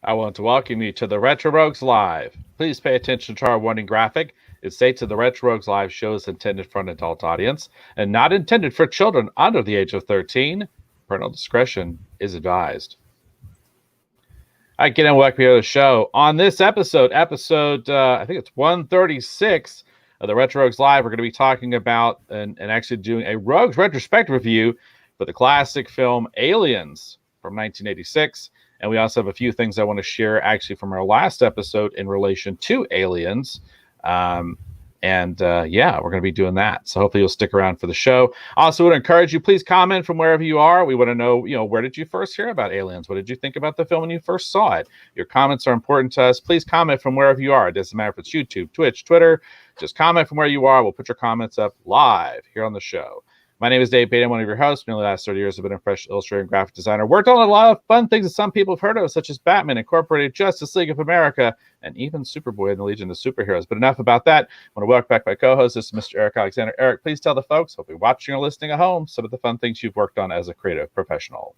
I want to welcome you to the Retro Rogues Live. Please pay attention to our warning graphic. It states that the Retro Rogues Live show is intended for an adult audience and not intended for children under the age of 13. Parental discretion is advised. I get in welcome you to the show. On this episode, I think it's 136 of the Retro Rogues Live, we're going to be talking about and actually doing a Rogues Retrospective review for the classic film Aliens from 1986. And we also have a few things I want to share actually from our last episode in relation to Aliens. We're going to be doing that. So hopefully you'll stick around for the show. Also would encourage you, please comment from wherever you are. We want to know, where did you first hear about Aliens? What did you think about the film when you first saw it? Your comments are important to us. Please comment from wherever you are. It doesn't matter if it's YouTube, Twitch, Twitter. Just comment from where you are. We'll put your comments up live here on the show. My name is Dave Payne. I'm one of your hosts. Nearly the last 30 years I've been a professional illustrator and graphic designer. Worked on a lot of fun things that some people have heard of, such as Batman, Incorporated, Justice League of America, and even Superboy and the Legion of Superheroes. But enough about that. I want to welcome back my co-host. This is Mr. Eric Alexander. Eric, please tell the folks, hopefully watching or listening at home, some of the fun things you've worked on as a creative professional.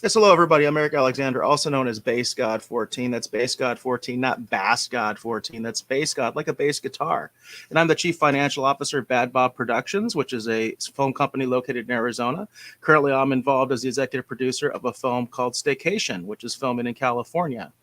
Yes, hello, everybody. I'm Eric Alexander, also known as Bass God 14. That's Bass God 14, not Bass God 14. That's Bass God, like a bass guitar. And I'm the Chief Financial Officer at Bad Bob Productions, which is a film company located in Arizona. Currently, I'm involved as the executive producer of a film called Staycation, which is filming in California.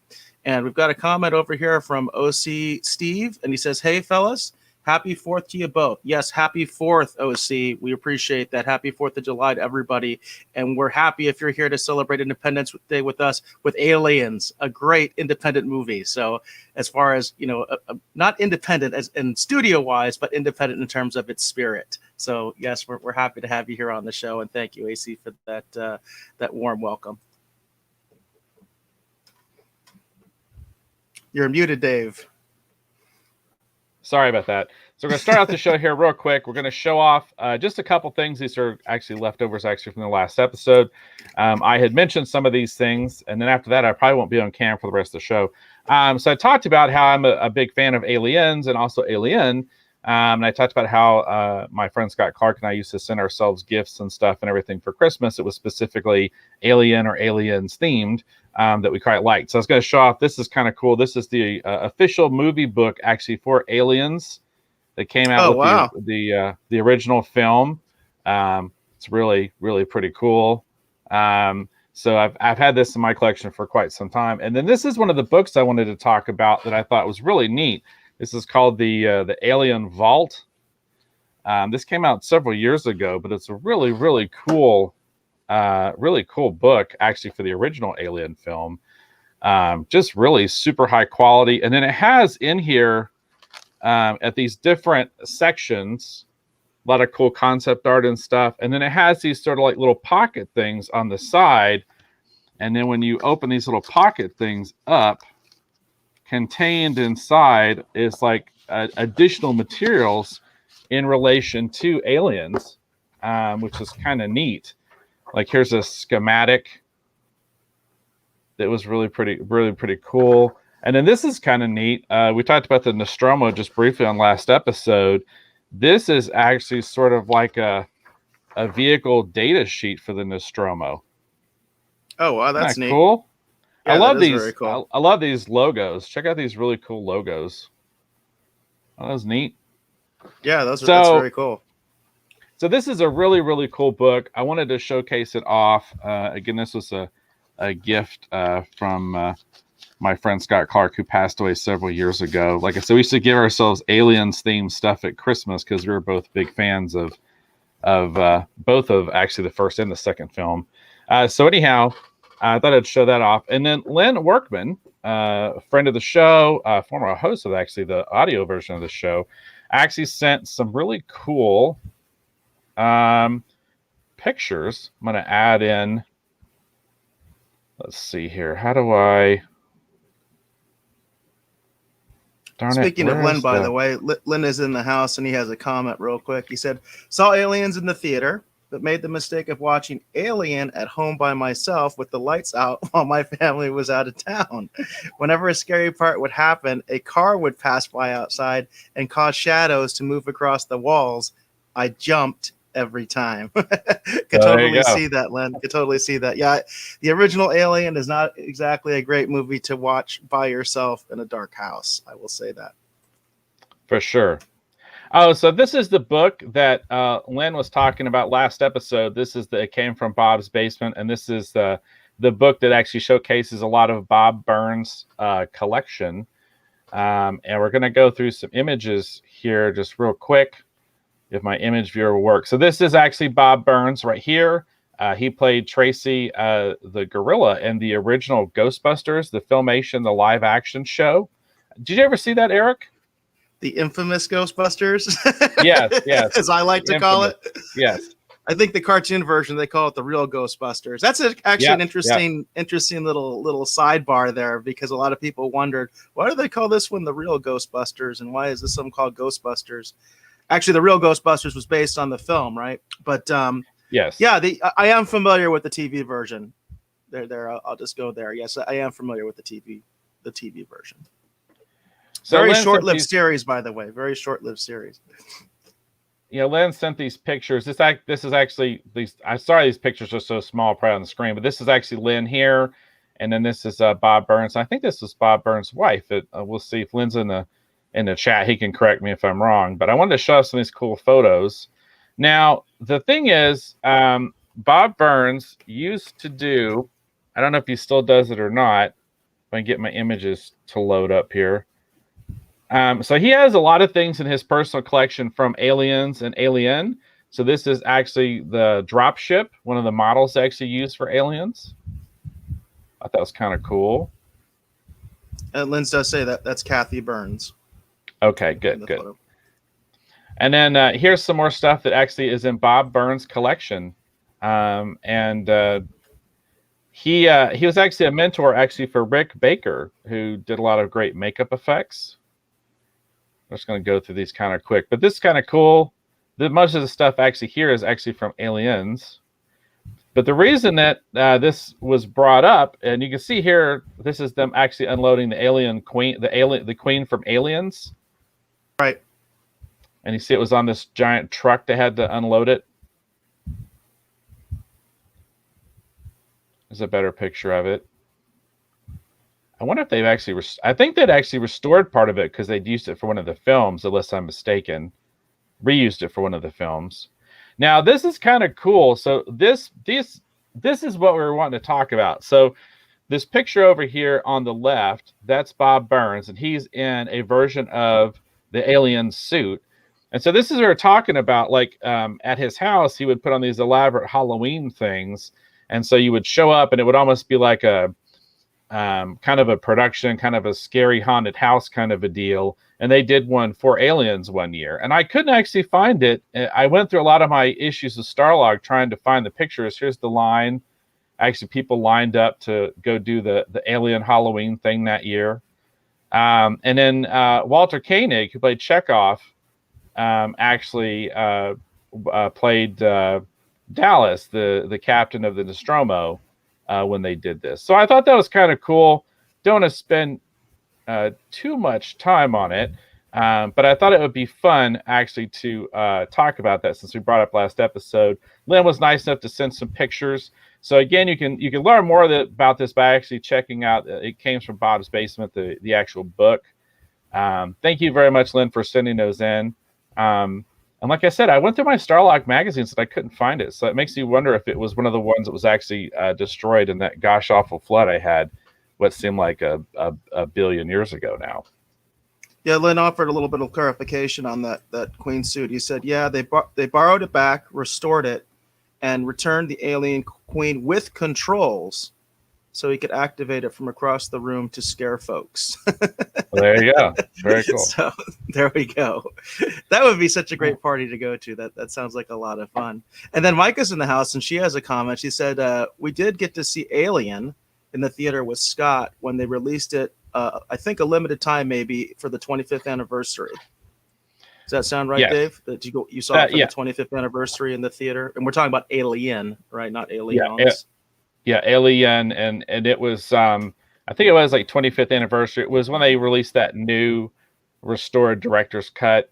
And we've got a comment over here from OC Steve, and he says, "Hey, fellas. Happy 4th to you both." Yes, happy 4th, OC. We appreciate that. Happy 4th of July to everybody. And we're happy if you're here to celebrate Independence Day with us with Aliens, a great independent movie. So as far as, not independent as in studio-wise, but independent in terms of its spirit. So, yes, we're happy to have you here on the show. And thank you, AC, for that warm welcome. You're muted, Dave. Sorry about that. So we're going to start out the show here real quick. We're going to show off just a couple things. These are actually leftovers from the last episode. I had mentioned some of these things, and then after that, I probably won't be on cam for the rest of the show. So I talked about how I'm a big fan of Aliens and also Alien. And I talked about how my friend Scott Clark and I used to send ourselves gifts and stuff and everything for Christmas. It was specifically Alien or Aliens themed. That we quite liked. So I was going to show off. This is kind of cool. This is the official movie book actually for Aliens that came out with the original film. It's really, really pretty cool. So I've had this in my collection for quite some time. And then this is one of the books I wanted to talk about that I thought was really neat. This is called the Alien Vault. This came out several years ago, but it's a really, really cool book actually for the original Alien film. Just really super high quality. And then it has in here at these different sections a lot of cool concept art and stuff. And then it has these sort of like little pocket things on the side. And then when you open these little pocket things up, contained inside is like additional materials in relation to Aliens, which is kind of neat. Like here's a schematic that was really pretty cool. And then this is kind of neat. We talked about the Nostromo just briefly on last episode. This is actually sort of like a vehicle data sheet for the Nostromo. Oh, wow, that's neat. Cool. Yeah, I love these. Very cool. I love these logos. Check out these really cool logos. Oh, that was neat. Yeah, that's very cool. So this is a really, really cool book. I wanted to showcase it off. Again, this was a gift from my friend Scott Clark, who passed away several years ago. Like I said, we used to give ourselves Aliens-themed stuff at Christmas because we were both big fans of both of actually the first and the second film. So anyhow, I thought I'd show that off. And then Lynn Workman, a friend of the show, former host of actually the audio version of the show, actually sent some really cool pictures. I'm going to add in, let's see here. How do I, Speaking of Lynn, by the way, Lynn is in the house and he has a comment real quick. He said, "Saw Aliens in the theater, but made the mistake of watching Alien at home by myself with the lights out while my family was out of town. Whenever a scary part would happen, a car would pass by outside and cause shadows to move across the walls. I jumped every time. There Totally you go. see that, Len. Could totally see that. Yeah, the original Alien is not exactly a great movie to watch by yourself in a dark house. I will say that. For sure. Oh, so this is the book that Lynn was talking about last episode. It came from Bob's basement, and this is the book that actually showcases a lot of Bob Burns' collection. And we're going to go through some images here just real quick, if my image viewer will work. So this is actually Bob Burns right here. He played Tracy, the gorilla, in the original Ghostbusters, the Filmation, the live action show. Did you ever see that, Eric? The infamous Ghostbusters. Yes. As I like to call it. Yes. I think the cartoon version, they call it the real Ghostbusters. That's actually an interesting little sidebar there, because a lot of people wondered, why do they call this one the real Ghostbusters, and why is this one called Ghostbusters? Actually, the real Ghostbusters was based on the film, right? But yes, yeah, I am familiar with the TV version. I'll just go there. Yes, I am familiar with the TV version. So very short-lived series, by the way. Very short-lived series. Yeah, Len sent these pictures. This is actually these. I'm sorry, these pictures are so small, probably on the screen. But this is actually Lynn here, and then this is Bob Burns. I think this is Bob Burns' wife. We'll see if Lynn's in the chat. He can correct me if I'm wrong. But I wanted to show some of these cool photos. Now the thing is, Bob Burns used to do. I don't know if he still does it or not. If I can get my images to load up here. So he has a lot of things in his personal collection from Aliens and Alien. So this is actually the dropship, one of the models they actually used for Aliens. I thought that was kind of cool. And Lynn does say that's Kathy Burns. Okay, good. Photo. And then here's some more stuff that actually is in Bob Burns' collection. He was actually a mentor actually for Rick Baker, who did a lot of great makeup effects. I'm just going to go through these kind of quick, but this is kind of cool. Most of the stuff actually here is actually from Aliens. But the reason that this was brought up, and you can see here, this is them actually unloading the alien queen, the queen from Aliens. Right. And you see it was on this giant truck. They had to unload it. There's a better picture of it. I wonder if they've actually... I think they'd actually restored part of it because they'd used it for one of the films, unless I'm mistaken. Reused it for one of the films. Now, this is kind of cool. So this is what we were wanting to talk about. So this picture over here on the left, that's Bob Burns, and he's in a version of the alien suit. And so this is what we're talking about. Like at his house, he would put on these elaborate Halloween things. And so you would show up, and it would almost be like a kind of a production, kind of a scary haunted house kind of a deal. And they did one for Aliens one year, and I couldn't actually find it. I went through a lot of my issues of Starlog trying to find the pictures. Here's the line. Actually, people lined up to go do the Alien Halloween thing that year. And then Walter Koenig, who played Chekhov, actually played Dallas, the captain of the Nostromo, when they did this. So I thought that was kind of cool. Don't want to spend too much time on it, but I thought it would be fun actually to talk about that since we brought up last episode. Lynn was nice enough to send some pictures. So again, you can learn more about this by actually checking out. It came from Bob's Basement, the actual book. Thank you very much, Lynn, for sending those in. And like I said, I went through my Starlog magazines and I couldn't find it. So it makes you wonder if it was one of the ones that was actually destroyed in that gosh awful flood I had, what seemed like a billion years ago now. Yeah, Lynn offered a little bit of clarification on that Queen suit. He said, yeah, they borrowed it back, restored it, and returned the alien Queen with controls so he could activate it from across the room to scare folks. Well, there you go. Very cool. So there we go. That would be such a great party to go to. That sounds like a lot of fun. And then Micah's in the house, and she has a comment. She said, we did get to see Alien in the theater with Scott when they released it, I think a limited time maybe for the 25th anniversary. Does that sound right, yes. Dave? That you saw it for the 25th anniversary in the theater? And we're talking about Alien, right? Not Aliens. Yeah, Alien, and it was I think it was like 25th anniversary. It was when they released that new restored director's cut,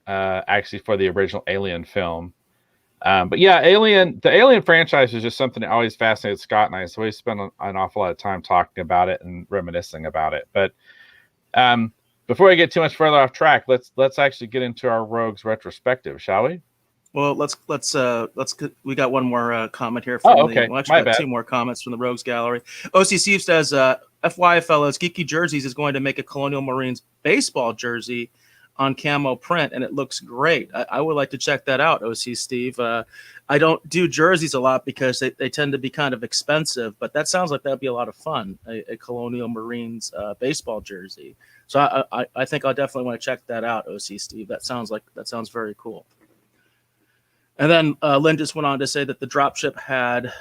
actually for the original Alien film. But yeah, the Alien franchise is just something that always fascinated Scott and I. So we spend an awful lot of time talking about it and reminiscing about it. But before we get too much further off track, let's actually get into our Rogues retrospective, shall we? Well, let's we got one more comment here from okay. Well, actually, got two more comments from the Rogues Gallery. OC Steve says, "FYI, fellas, Geeky Jerseys is going to make a Colonial Marines baseball jersey on camo print, and it looks great. I would like to check that out, OC Steve. I don't do jerseys a lot because they tend to be kind of expensive, but that sounds like that'd be a lot of fun, a Colonial Marines baseball jersey. So I think I'll definitely want to check that out, OC Steve. That sounds very cool." And then Lynn just went on to say that the dropship had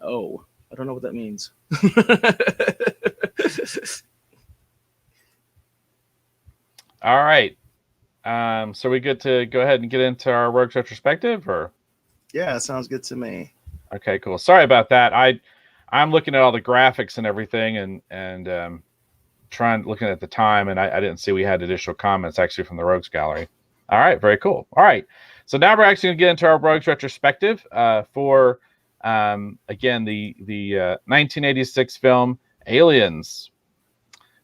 O. I don't know what that means. All right. So we good to go ahead and get into our Rogues retrospective, or? Yeah, sounds good to me. Okay, cool. Sorry about that. I'm looking at all the graphics and everything, and looking at the time, and I didn't see we had additional comments actually from the Rogues Gallery. All right, very cool. All right. So now we're actually going to get into our Rogues retrospective for, again, the 1986 film Aliens.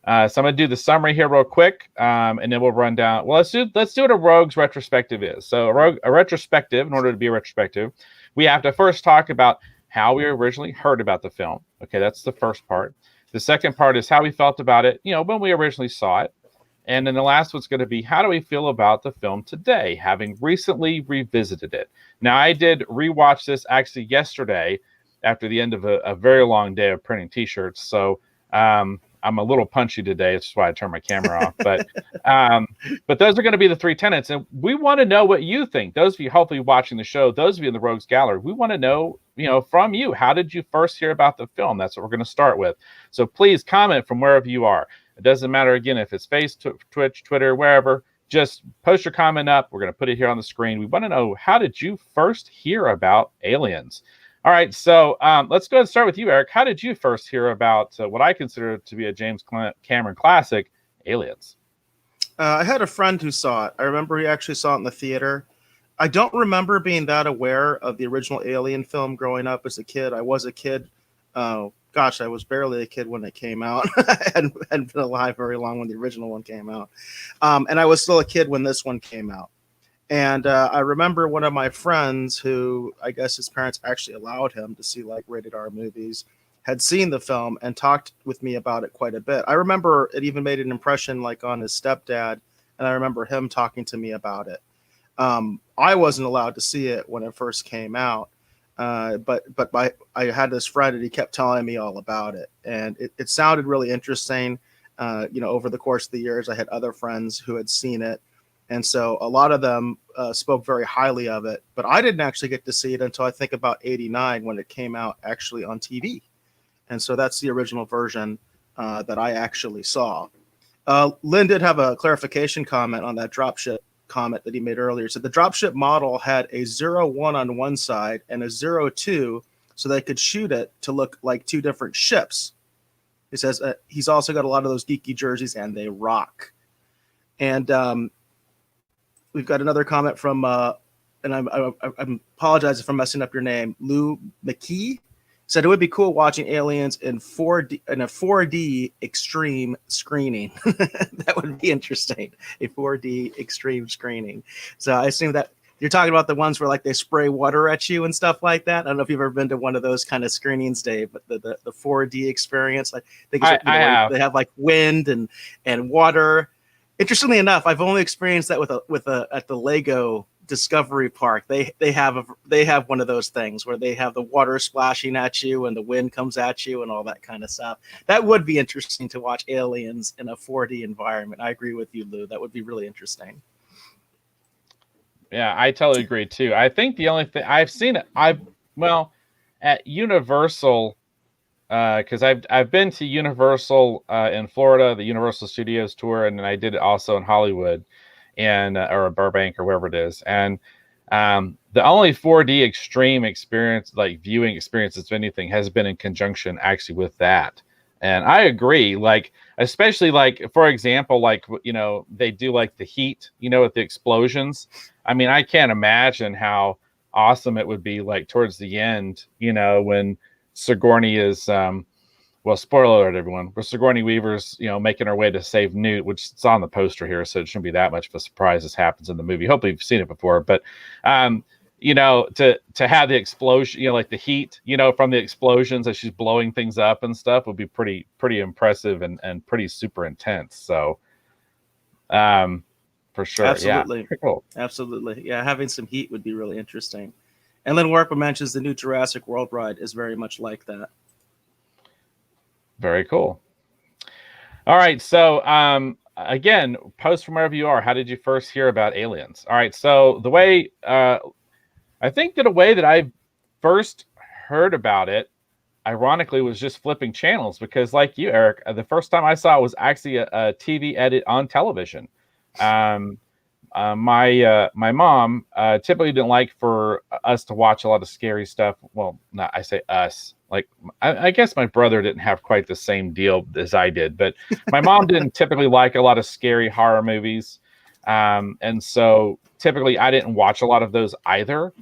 So I'm going to do the summary here real quick, and then we'll run down. Well, let's do what a Rogues retrospective is. So a retrospective, in order to be a retrospective, we have to first talk about how we originally heard about the film. Okay, that's the first part. The second part is how we felt about it, when we originally saw it. And then the last one's going to be, how do we feel about the film today, having recently revisited it? Now, I did rewatch this actually yesterday after the end of a very long day of printing T-shirts. So I'm a little punchy today. That's why I turned my camera off. But those are going to be the three tenets. And we want to know what you think. Those of you hopefully watching the show, those of you in the Rogues Gallery, we want to know, from you, how did you first hear about the film? That's what we're going to start with. So please comment from wherever you are. It doesn't matter, again, if it's Facebook, Twitch, Twitter, wherever. Just post your comment up. We're going to put it here on the screen. We want to know, how did you first hear about Aliens? All right, so let's go ahead and start with you, Eric. How did you first hear about what I consider to be a James Cameron classic, Aliens? I had a friend who saw it. I remember he actually saw it in the theater. I don't remember being that aware of the original Alien film growing up as a kid. I was a kid. I was barely a kid when it came out. I hadn't been alive very long when the original one came out. And I was still a kid when this one came out. And I remember one of my friends who, I guess his parents actually allowed him to see like rated R movies, had seen the film and talked with me about it quite a bit. I remember it even made an impression like on his stepdad. And I remember him talking to me about it. I wasn't allowed to see it when it first came out. But I had this friend and he kept telling me all about it, and it sounded really interesting. Over the course of the years, I had other friends who had seen it, and so a lot of them spoke very highly of it. But I didn't actually get to see it until I think about '89 when it came out actually on TV, and so that's the original version that I actually saw. Lynn did have a clarification comment on that dropship comment that he made earlier. So the dropship model had a 0-1 on one side and a 0-2, so they could shoot it to look like two different ships. He says he's also got a lot of those geeky jerseys, and they rock. And we've got another comment from, and I apologize if I'm messing up your name, Lou McKee. Said it would be cool watching Aliens in 4D extreme screening. That would be interesting. A 4D extreme screening. So I assume that you're talking about the ones where like they spray water at you and stuff like that. I don't know if you've ever been to one of those kind of screenings, Dave, but the 4D experience, I think I have. They have like wind and water. Interestingly enough, I've only experienced that at the Lego Discovery Park. They have one of those things where they have the water splashing at you and the wind comes at you and all that kind of stuff. That would be interesting to watch Aliens in a 4D environment. I agree with you, Lou. That would be really interesting. Yeah, I totally agree too. I think the only thing I've seen it, at Universal, because I've been to Universal in Florida, the Universal Studios tour, and then I did it also in Hollywood. And or Burbank or wherever it is, and the only 4D extreme experience, like viewing experience, if anything, has been in conjunction actually with that. And I agree, like especially like for example, like they do like the heat, with the explosions. I mean, I can't imagine how awesome it would be, like towards the end, when Sigourney is well, spoiler alert, everyone. But Sigourney Weaver's, making her way to save Newt, which is on the poster here, so it shouldn't be that much of a surprise. This happens in the movie. Hopefully, you've seen it before. But, to have the explosion, like the heat, from the explosions as she's blowing things up and stuff, would be pretty impressive and pretty super intense. So, for sure, Absolutely, yeah, cool. Absolutely, yeah. Having some heat would be really interesting. And Lynn Warpa mentions the new Jurassic World ride is very much like that. Very cool. All right. So, again, post from wherever you are. How did you first hear about aliens? All right. So the way, I think that a way that I first heard about it, ironically, was just flipping channels because, like you, Eric, the first time I saw it was actually a TV edit on television. My mom typically didn't like for us to watch a lot of scary stuff. Well, not I say us. Like, I guess my brother didn't have quite the same deal as I did, but my mom didn't typically like a lot of scary horror movies. And so typically I didn't watch a lot of those either.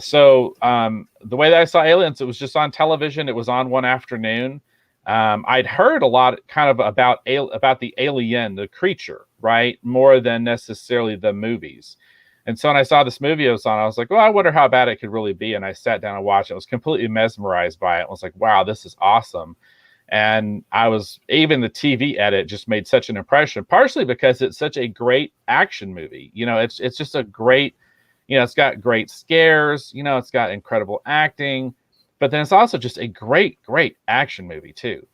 So the way that I saw Aliens, it was just on television. It was on one afternoon. I'd heard a lot kind of about the alien, the creature, right? More than necessarily the movies. And so when I saw this movie it was on, I was like, well, I wonder how bad it could really be. And I sat down and watched it. I was completely mesmerized by it. I was like, wow, this is awesome. And even the TV edit just made such an impression, partially because it's such a great action movie. It's just a great, it's got great scares, it's got incredible acting, but then it's also just a great, great action movie too.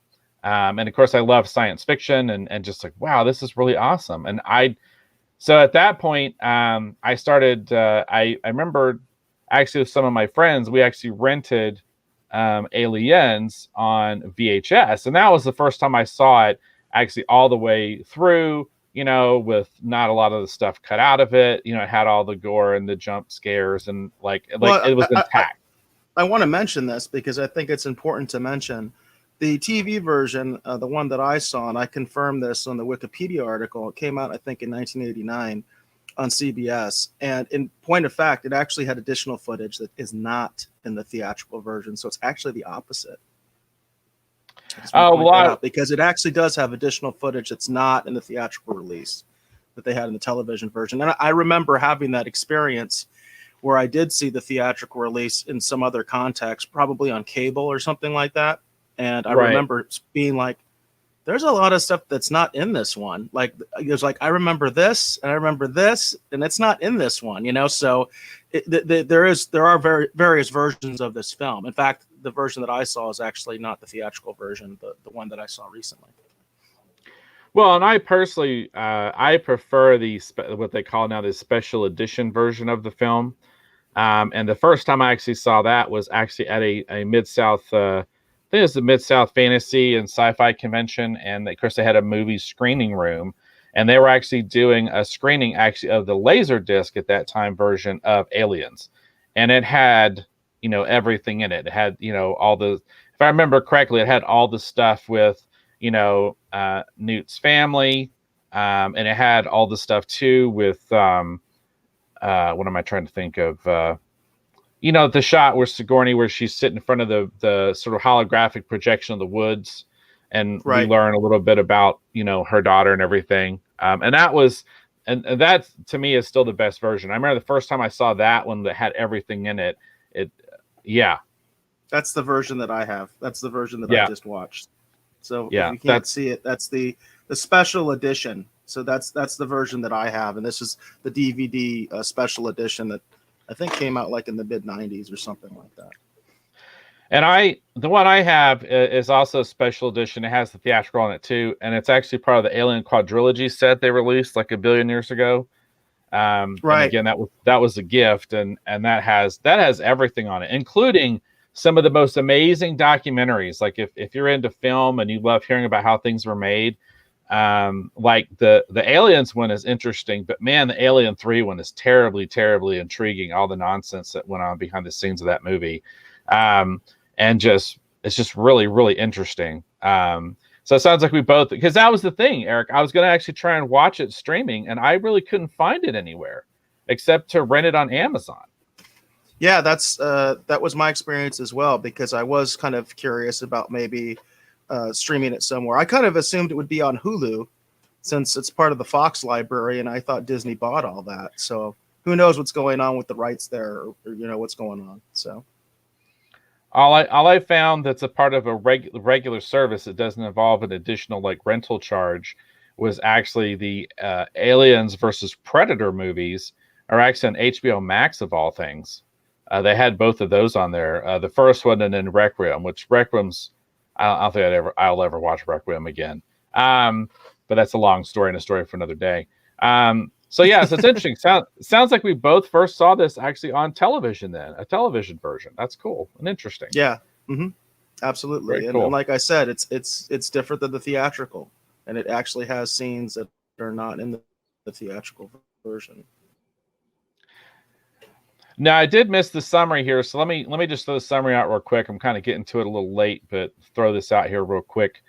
And of course I love science fiction and just like, wow, this is really awesome. And so at that point, I started, I remember actually with some of my friends, we actually rented Aliens on VHS. And that was the first time I saw it actually all the way through, with not a lot of the stuff cut out of it. It had all the gore and the jump scares and it was intact. I want to mention this because I think it's important to mention. The TV version, the one that I saw, and I confirmed this on the Wikipedia article, it came out, I think, in 1989 on CBS. And in point of fact, it actually had additional footage that is not in the theatrical version. So it's actually the opposite. Because it actually does have additional footage that's not in the theatrical release that they had in the television version. And I remember having that experience where I did see the theatrical release in some other context, probably on cable or something like that. And I remember being like, there's a lot of stuff that's not in this one. Like, there's I remember this and I remember this, and it's not in this one, So there are various versions of this film. In fact, the version that I saw is actually not the theatrical version, the one that I saw recently. Well, and I personally, I prefer what they call now the special edition version of the film. And the first time I actually saw that was actually at a Mid-South, I think it was the Mid-South Fantasy and Sci-Fi Convention, and of course they had a movie screening room, and they were actually doing a screening actually of the Laserdisc at that time version of Aliens, and it had everything in it. It had all the, if I remember correctly, it had all the stuff with Newt's family, and it had all the stuff too with what am I trying to think of? The shot where Sigourney, where she's sitting in front of the sort of holographic projection of the woods, and we learn a little bit about, her daughter and everything. And that to me is still the best version. I remember the first time I saw that one that had everything in it. That's the version that I have. That's the version that I just watched. So if you can't see it, that's the special edition. So that's the version that I have. And this is the DVD special edition that I think came out in the mid 90s or something like that. And the one I have is also a special edition. It has the theatrical on it too, and it's actually part of the Alien quadrilogy set they released a billion years ago. And again, that was a gift, and that has everything on it, including some of the most amazing documentaries. Like if you're into film and you love hearing about how things were made, the Aliens one is interesting, but man, the Alien 3 one is terribly, terribly intriguing. All the nonsense that went on behind the scenes of that movie. And it's just really, really interesting. So it sounds like we both, because that was the thing, Eric, I was going to actually try and watch it streaming, and I really couldn't find it anywhere except to rent it on Amazon. Yeah, that was my experience as well, because I was kind of curious about maybe streaming it somewhere. I kind of assumed it would be on Hulu since it's part of the Fox library, and I thought Disney bought all that. So who knows what's going on with the rights there, or what's going on. So All I found that's a part of a regular service that doesn't involve an additional like rental charge was actually the Aliens versus Predator movies are actually on HBO Max of all things. They had both of those on there. The first one and then Requiem, which Requiem's I don't think I'll ever watch Requiem again. But that's a long story and a story for another day. So yeah, so it's interesting. Sounds like we both first saw this actually on television then, a television version. That's cool and interesting. yeah, hmm absolutely. Very cool. And like I said, it's different than the theatrical, and it actually has scenes that are not in the theatrical version. Now I did miss the summary here, so let me just throw the summary out real quick. I'm kind of getting to it a little late, but throw this out here real quick.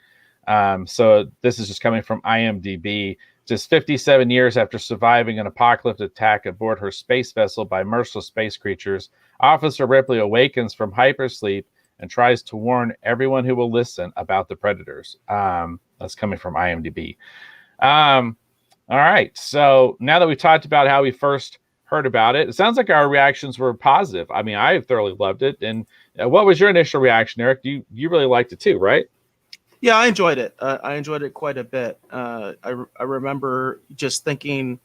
So this is just coming from IMDb. Just 57 years after surviving an apocalyptic attack aboard her space vessel by merciless space creatures, Officer Ripley awakens from hypersleep and tries to warn everyone who will listen about the predators. That's coming from IMDb. All right. So now that we talked about how we first heard about it, it sounds like our reactions were positive. I mean, I thoroughly loved it. And what was your initial reaction, Eric? You really liked it too, right? Yeah, I enjoyed it. I enjoyed it quite a bit. I remember just thinking,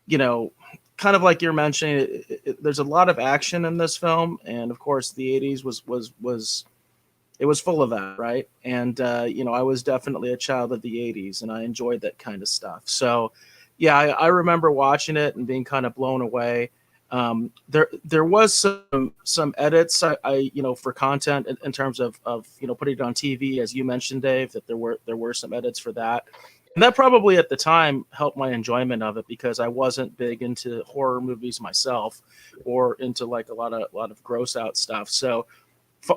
kind of like you're mentioning, there's a lot of action in this film, and of course, the '80s was full of that, right? And I was definitely a child of the '80s, and I enjoyed that kind of stuff. So, yeah, I remember watching it and being kind of blown away. There was some edits I for content in terms of putting it on TV, as you mentioned, Dave, that there were some edits for that, and that probably at the time helped my enjoyment of it, because I wasn't big into horror movies myself, or into like a lot of gross out stuff. So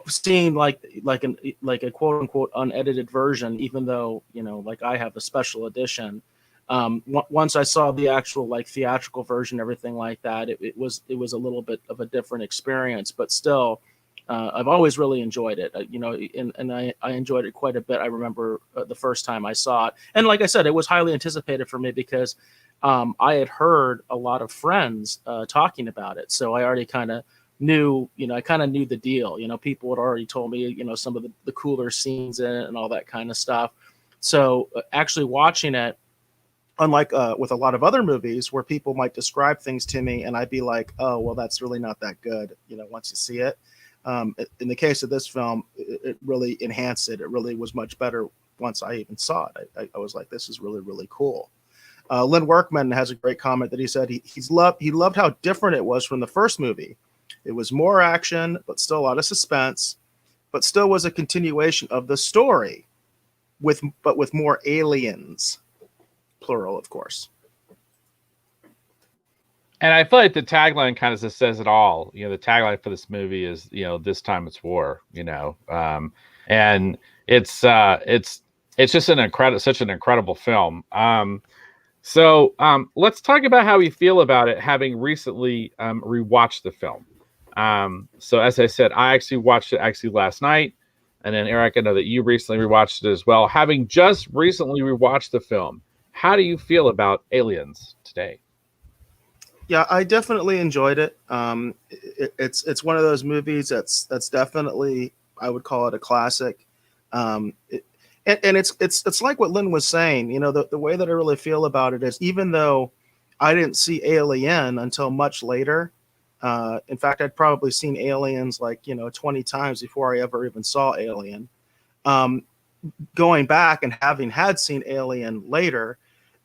seeing like a quote unquote unedited version, even though like I have a special edition, once I saw the actual like theatrical version, everything like that, it was a little bit of a different experience, but still, I've always really enjoyed it, and I enjoyed it quite a bit. I remember the first time I saw it, and like I said, it was highly anticipated for me, because I had heard a lot of friends talking about it, so I already kind of knew, the deal. People had already told me, some of the cooler scenes in it and all that kind of stuff. So actually watching it, unlike with a lot of other movies where people might describe things to me and I'd be like, oh, well, that's really not that good, once you see it. In the case of this film, it really enhanced it. It really was much better once I even saw it. I was like, this is really, really cool. Lynn Workman has a great comment that he said he loved how different it was from the first movie. It was more action, but still a lot of suspense, but still was a continuation of the story, with more aliens. Plural, of course. And I feel like the tagline kind of just says it all. The tagline for this movie is, this time it's war. And it's just such an incredible film. So let's talk about how we feel about it, having recently rewatched the film. So as I said, I actually watched it last night, and then Eric, I know that you recently rewatched it as well. Having just recently rewatched the film, how do you feel about Aliens today? Yeah, I definitely enjoyed it. It's one of those movies that's definitely, I would call it a classic. And it's like what Lynn was saying. The way that I really feel about it is, even though I didn't see Alien until much later. In fact, I'd probably seen Aliens 20 times before I ever even saw Alien. Going back and having had seen Alien later,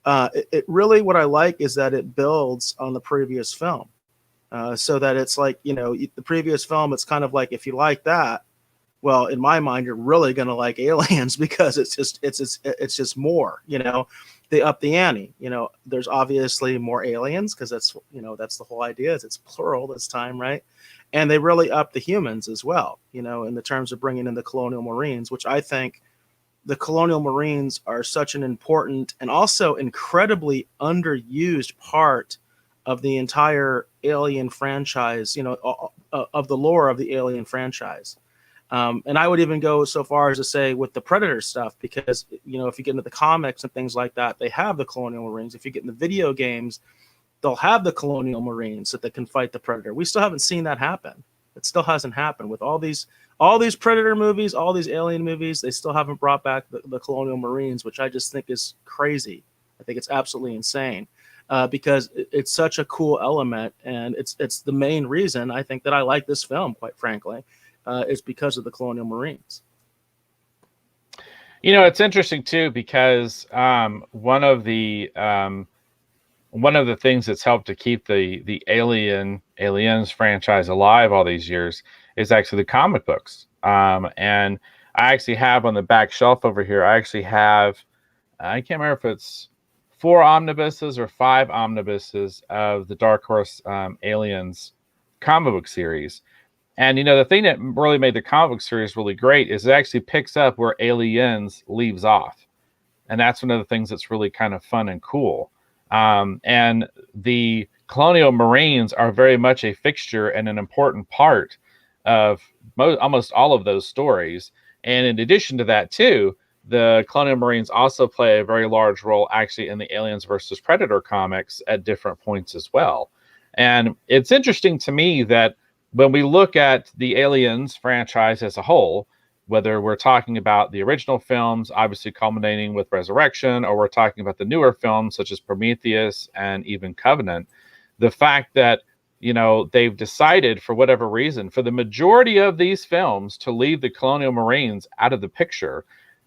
it really, what I like is that it builds on the previous film, so that it's like, the previous film, it's kind of like, if you like that, well, in my mind, you're really going to like Aliens, because it's just more, they up the ante. There's obviously more aliens, because that's the whole idea, is it's plural this time, right? And they really up the humans as well, in the terms of bringing in the colonial Marines, which I think the colonial Marines are such an important and also incredibly underused part of the entire Alien franchise, of the lore of the Alien franchise. And I would even go so far as to say with the Predator stuff, because, if you get into the comics and things like that, they have the Colonial Marines. If you get in the video games, they'll have the Colonial Marines that can fight the Predator. We still haven't seen that happen. It still hasn't happened with all these Predator movies, all these Alien movies. They still haven't brought back the Colonial Marines, which I just think is crazy. I think it's absolutely insane. Because it's such a cool element, and it's the main reason I think that I like this film, quite frankly, is because of the Colonial Marines. It's interesting too, because one of the things that's helped to keep the Aliens franchise alive all these years is actually the comic books. And I actually have on the back shelf over here, I can't remember if it's 4 omnibuses or 5 omnibuses of the Dark Horse Aliens comic book series. And, the thing that really made the comic book series really great is it actually picks up where Aliens leaves off. And that's one of the things that's really kind of fun and cool. And the Colonial Marines are very much a fixture and an important part of almost all of those stories. And in addition to that, too, the Colonial Marines also play a very large role actually in the Aliens versus Predator comics at different points as well. And it's interesting to me that when we look at the Aliens franchise as a whole, whether we're talking about the original films, obviously culminating with Resurrection, or we're talking about the newer films such as Prometheus and even Covenant, the fact that, they've decided for whatever reason, for the majority of these films to leave the Colonial Marines out of the picture.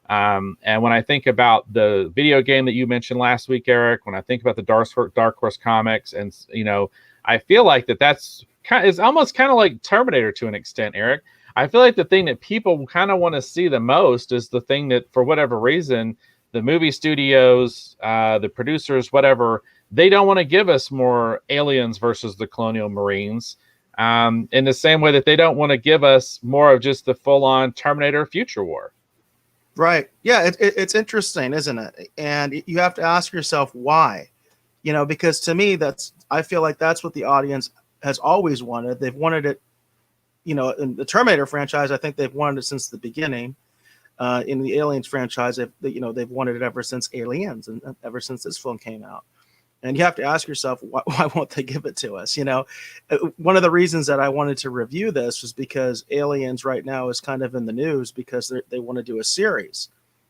And when I think about the video game that you mentioned last week, Eric, when I think about the Dark Horse comics, and, I feel like that's it's almost kind of like Terminator to an extent, Eric. I feel like the thing that people kind of want to see the most is the thing that, for whatever reason, the movie studios, the producers, whatever, they don't want to give us more Aliens versus the Colonial Marines, in the same way that they don't want to give us more of just the full-on Terminator Future War. Right. Yeah, it's interesting, isn't it? And you have to ask yourself why. Because to me, I feel like that's what the audience has always wanted. They've wanted it, in the Terminator franchise. I think they've wanted it since the beginning. In the Aliens franchise, they've wanted it ever since Aliens, and ever since this film came out. And you have to ask yourself, why won't they give it to us? One of the reasons that I wanted to review this was because Aliens right now is kind of in the news because they want to do a series.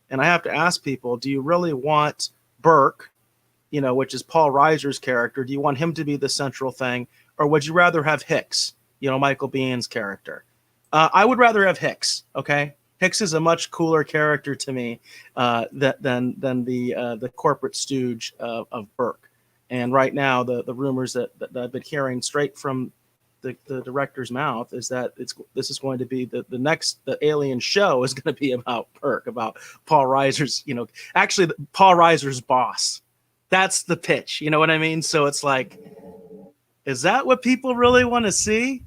And I have to ask people, do you really want Burke, which is Paul Reiser's character? Do you want him to be the central thing? Or would you rather have Hicks, Michael Biehn's character? I would rather have Hicks, okay? Hicks is a much cooler character to me than the corporate stooge of Burke. And right now, the rumors that I've been hearing straight from the director's mouth is that this is going to be the Alien show is going to be about Burke, about Paul Reiser's, actually Paul Reiser's boss. That's the pitch. You know what I mean? So it's like, is that what people really want to see?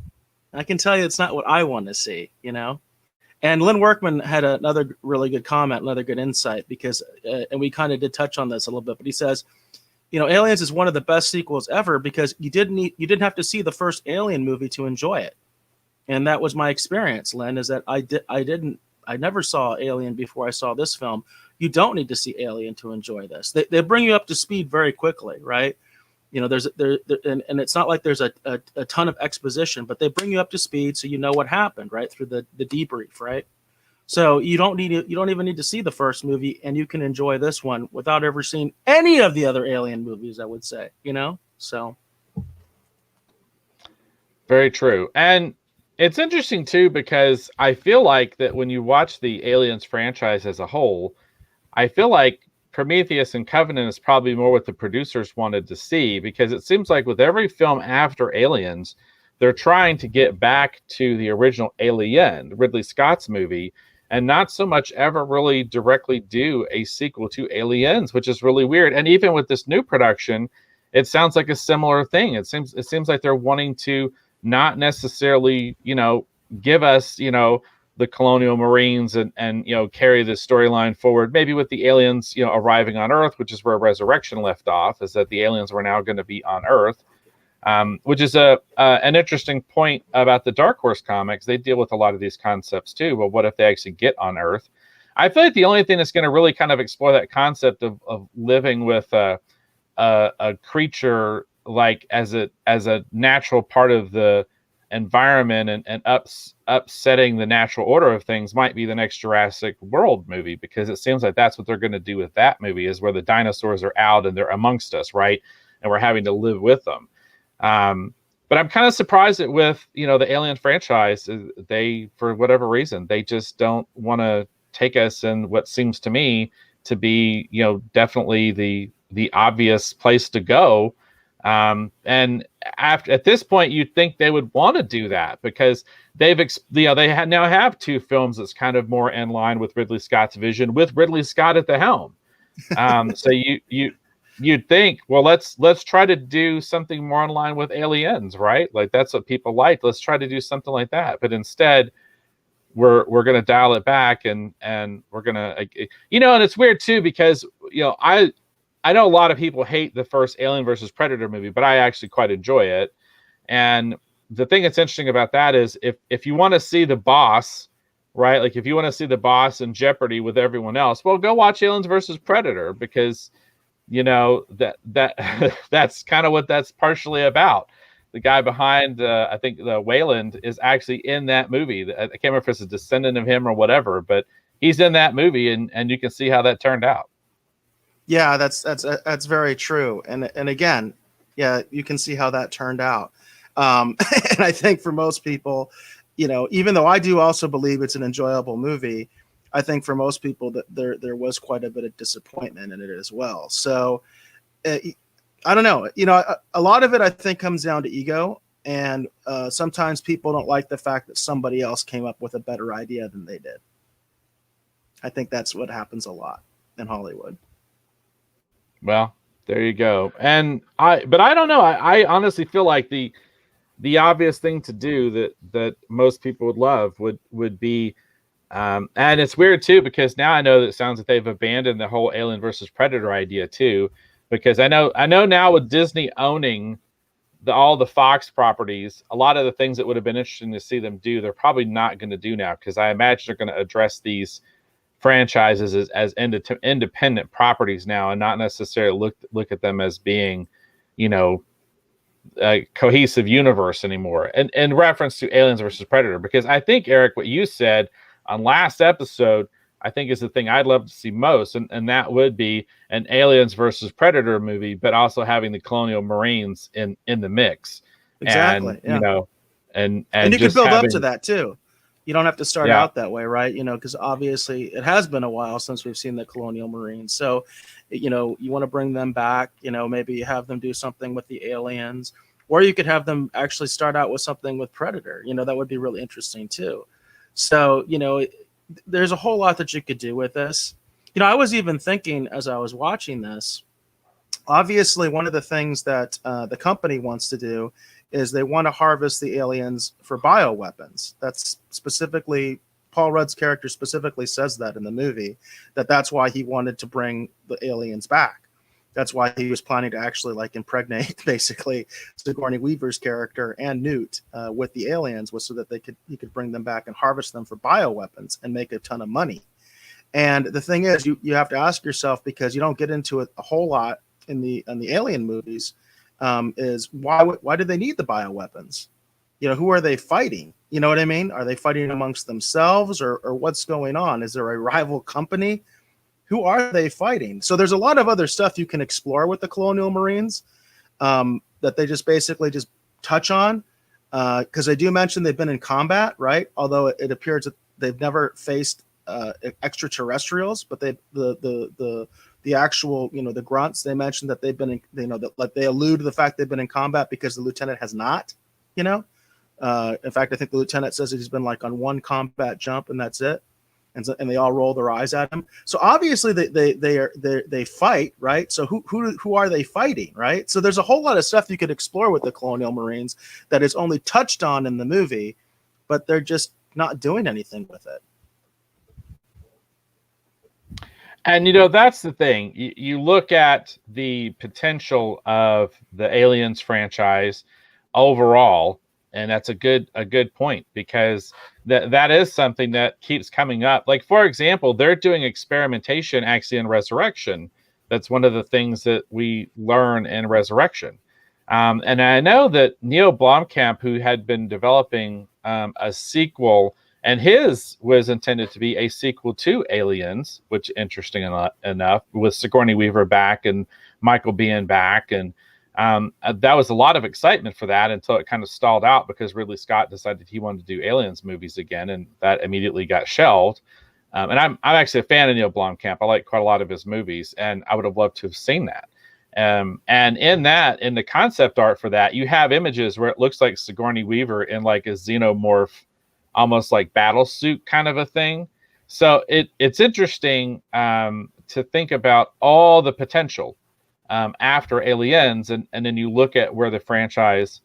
I can tell you it's not what I want to see, And Lynn Workman had another really good comment, another good insight, because, and we kind of did touch on this a little bit, but he says, Aliens is one of the best sequels ever because you didn't have to see the first Alien movie to enjoy it. And that was my experience, Lynn, is that I never saw Alien before I saw this film. You don't need to see Alien to enjoy this. They bring you up to speed very quickly, right? And it's not like there's a ton of exposition, but they bring you up to speed so you know what happened, right, through the debrief, right? So you don't even need to see the first movie, and you can enjoy this one without ever seeing any of the other Alien movies, I would say, So Very true. And it's interesting too, because I feel like that when you watch the Aliens franchise as a whole, I feel like Prometheus and Covenant is probably more what the producers wanted to see, because it seems like with every film after Aliens, they're trying to get back to the original Alien, Ridley Scott's movie, and not so much ever really directly do a sequel to Aliens, which is really weird. And even with this new production, it sounds like a similar thing. It seems like they're wanting to not necessarily, give us, the Colonial Marines and carry this storyline forward, maybe with the aliens, arriving on Earth, which is where Resurrection left off, is that the aliens were now going to be on Earth. which is an interesting point about the Dark Horse comics. They deal with a lot of these concepts too. But what if they actually get on Earth? I feel like the only thing that's going to really kind of explore that concept of living with a creature like as a natural part of the environment and upsetting the natural order of things might be the next Jurassic World movie, because it seems like that's what they're going to do with that movie, is where the dinosaurs are out and they're amongst us, right? And we're having to live with them. But I'm kind of surprised that with, the Alien franchise, they, for whatever reason, they just don't want to take us in what seems to me to be, definitely the obvious place to go. And at this point, you'd think they would want to do that, because they now have two films that's kind of more in line with Ridley Scott's vision, with Ridley Scott at the helm. So you'd think, well, let's try to do something more in line with Aliens, right? Like, that's what people like. Let's try to do something like that. But instead, we're going to dial it back, and we're going to, and it's weird too, because, I know a lot of people hate the first Alien versus Predator movie, but I actually quite enjoy it. And the thing that's interesting about that is if you want to see the boss, right? Like, if you want to see the boss in jeopardy with everyone else, well, go watch Aliens versus Predator, because, that's kind of what that's partially about. The guy behind, I think, the Wayland is actually in that movie. I can't remember if it's a descendant of him or whatever, but he's in that movie, and you can see how that turned out. Yeah, that's very true. And again, yeah, you can see how that turned out. And I think for most people, even though I do also believe it's an enjoyable movie, I think for most people that there was quite a bit of disappointment in it as well. So I don't know. A lot of it, I think, comes down to ego. And sometimes people don't like the fact that somebody else came up with a better idea than they did. I think that's what happens a lot in Hollywood. Well, there you go. But I don't know. I honestly feel like the obvious thing to do that most people would love would be, and it's weird too, because now I know that it sounds like they've abandoned the whole Alien versus Predator idea too, because I know now with Disney owning all the Fox properties, a lot of the things that would have been interesting to see them do, they're probably not going to do now, because I imagine they're going to address these franchises as independent properties now, and not necessarily look at them as being, a cohesive universe anymore. And in reference to Aliens versus Predator, because I think, Eric, what you said on last episode, I think is the thing I'd love to see most, and that would be an Aliens versus Predator movie, but also having the Colonial Marines in the mix. Exactly. And, yeah. And you can build up to that too. You don't have to start out that way, right? Because obviously it has been a while since we've seen the Colonial Marines. So, you want to bring them back, maybe have them do something with the aliens, or you could have them actually start out with something with Predator. That would be really interesting too. So, there's a whole lot that you could do with this. I was even thinking as I was watching this, obviously one of the things that the company wants to do is they want to harvest the aliens for bioweapons. That's specifically, Paul Rudd's character specifically says that in the movie, that's why he wanted to bring the aliens back. That's why he was planning to actually impregnate basically Sigourney Weaver's character and Newt with the aliens, was so that he could bring them back and harvest them for bioweapons and make a ton of money. And the thing is, you have to ask yourself, because you don't get into it a whole lot in the Alien movies, is why do they need the bioweapons? Who are they fighting? You know what I mean? Are they fighting amongst themselves, or what's going on? Is there a rival company? Who are they fighting? So there's a lot of other stuff you can explore with the Colonial Marines that they just basically just touch on, because they do mention they've been in combat, right? Although it appears that they've never faced extraterrestrials, but the actual, the grunts, they mentioned that they've been in, they allude to the fact they've been in combat, because the lieutenant has not, in fact, I think the lieutenant says that he's been on one combat jump and that's it. And they all roll their eyes at him. So obviously they fight, right? So who are they fighting, right? So there's a whole lot of stuff you could explore with the Colonial Marines that is only touched on in the movie, but they're just not doing anything with it. And that's the thing. You look at the potential of the Aliens franchise, overall. And that's a good point, because that is something that keeps coming up. Like, for example, they're doing experimentation actually in Resurrection. That's one of the things that we learn in Resurrection. And I know that Neil Blomkamp, who had been developing a sequel, and his was intended to be a sequel to Aliens, which, interesting enough, with Sigourney Weaver back and Michael Biehn back, and that was a lot of excitement for that until it kind of stalled out because Ridley Scott decided he wanted to do Aliens movies again, and that immediately got shelved. And I'm actually a fan of Neil Blomkamp. I like quite a lot of his movies, and I would have loved to have seen that. And in the concept art for that, you have images where it looks like Sigourney Weaver in like a xenomorph, almost like battle suit kind of a thing. So it's interesting to think about all the potential after Aliens, and then you look at where the franchise,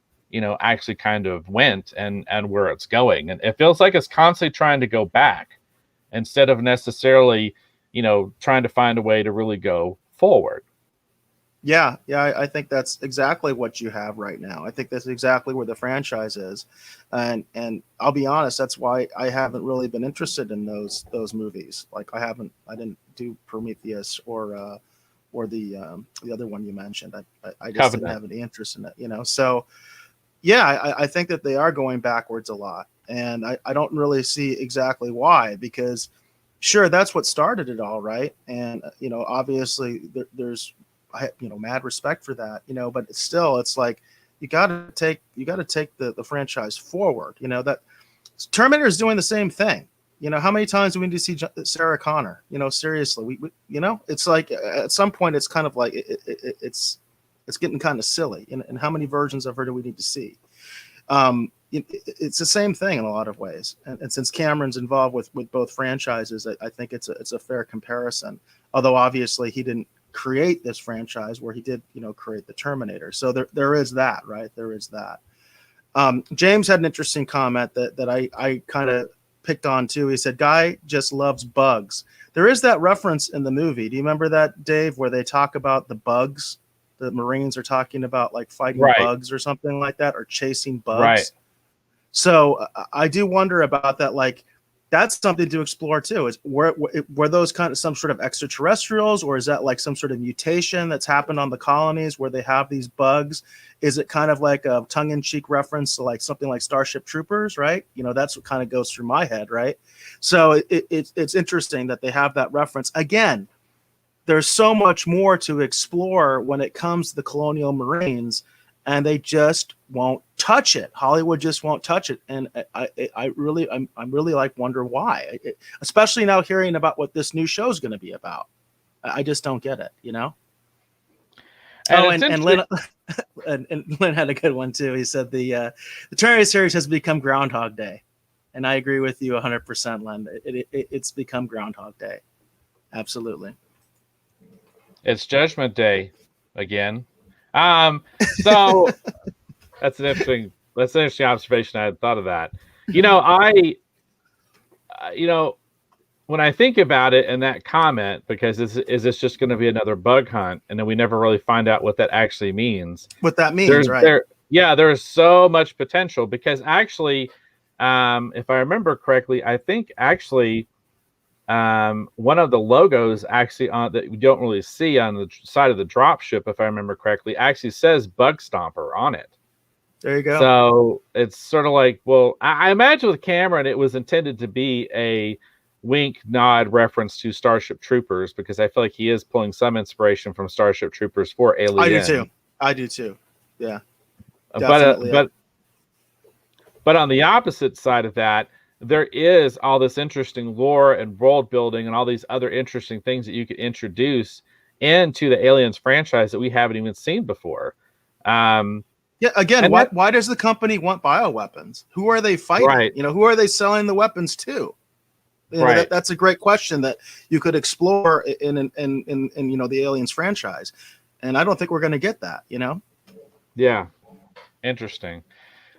actually kind of went and where it's going. And it feels like it's constantly trying to go back instead of necessarily, trying to find a way to really go forward. Yeah, I think that's exactly what you have right now. I think that's exactly where the franchise is, and I'll be honest, that's why I haven't really been interested in those movies. Like I didn't do Prometheus or the other one you mentioned. I just didn't have any interest in it, So yeah, I think that they are going backwards a lot, and I don't really see exactly why, because sure, that's what started it all, right? And obviously there's mad respect for that, but it's like you got to take the franchise forward. That Terminator is doing the same thing. How many times do we need to see Sarah Connor? Seriously, we it's like at some point it's kind of like it's getting kind of silly. And how many versions of her do we need to see? It's the same thing in a lot of ways. And since Cameron's involved with both franchises, I think it's a fair comparison. Although obviously he didn't create this franchise, where he did, create the Terminator. So there is that, right? There is that. James had an interesting comment that I kind of picked on too. He said, "Guy just loves bugs." There is that reference in the movie. Do you remember that, Dave, where they talk about the bugs? The Marines are talking about like fighting bugs or something like that, or chasing bugs. Right. So I do wonder about that. Like, that's something to explore too. Is were those kind of some sort of extraterrestrials, or is that like some sort of mutation that's happened on the colonies where they have these bugs? Is it kind of like a tongue-in-cheek reference to like something like Starship Troopers, right? That's what kind of goes through my head, right? So it's interesting that they have that reference. Again, there's so much more to explore when it comes to the Colonial Marines, and they just won't touch it. Hollywood just won't touch it, and I'm really like wonder why. Especially now hearing about what this new show is going to be about, I just don't get it. And Lynn, and Lynn had a good one too. He said the Terminator series has become Groundhog Day, and I agree with you 100%, Lynn. It's become Groundhog Day, absolutely. It's Judgment Day again. So that's an interesting observation. I had thought of that. When I think about it in that comment, because is this just going to be another bug hunt? And then we never really find out what that actually means. What that means, right? There's so much potential, because actually, if I remember correctly, I think actually one of the logos actually that we don't really see on the side of the dropship, if I remember correctly, actually says Bug Stomper on it. There you go. So it's sort of like, well, I imagine with Cameron, it was intended to be a wink, nod reference to Starship Troopers, because I feel like he is pulling some inspiration from Starship Troopers for Alien. I do too. Yeah. But on the opposite side of that, there is all this interesting lore and world building and all these other interesting things that you could introduce into the Aliens franchise that we haven't even seen before. Again, why does the company want bioweapons? Who are they fighting? Right. Who are they selling the weapons to? That's a great question that you could explore in the Aliens franchise, and I don't think we're going to get that. Yeah, interesting.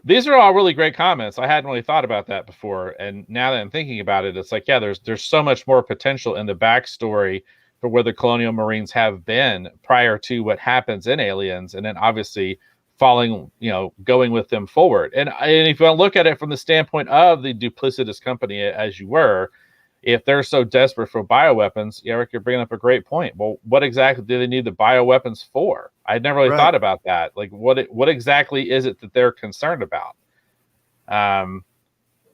These are all really great comments. I hadn't really thought about that before, and now that I'm thinking about it, it's like, yeah, there's so much more potential in the backstory for where the Colonial Marines have been prior to what happens in Aliens, and then obviously going with them forward. And if you want to look at it from the standpoint of the duplicitous company as you were, if they're so desperate for bioweapons, Eric, you're bringing up a great point. Well, what exactly do they need the bioweapons for? I'd never really thought about that. Like, what exactly is it that they're concerned about?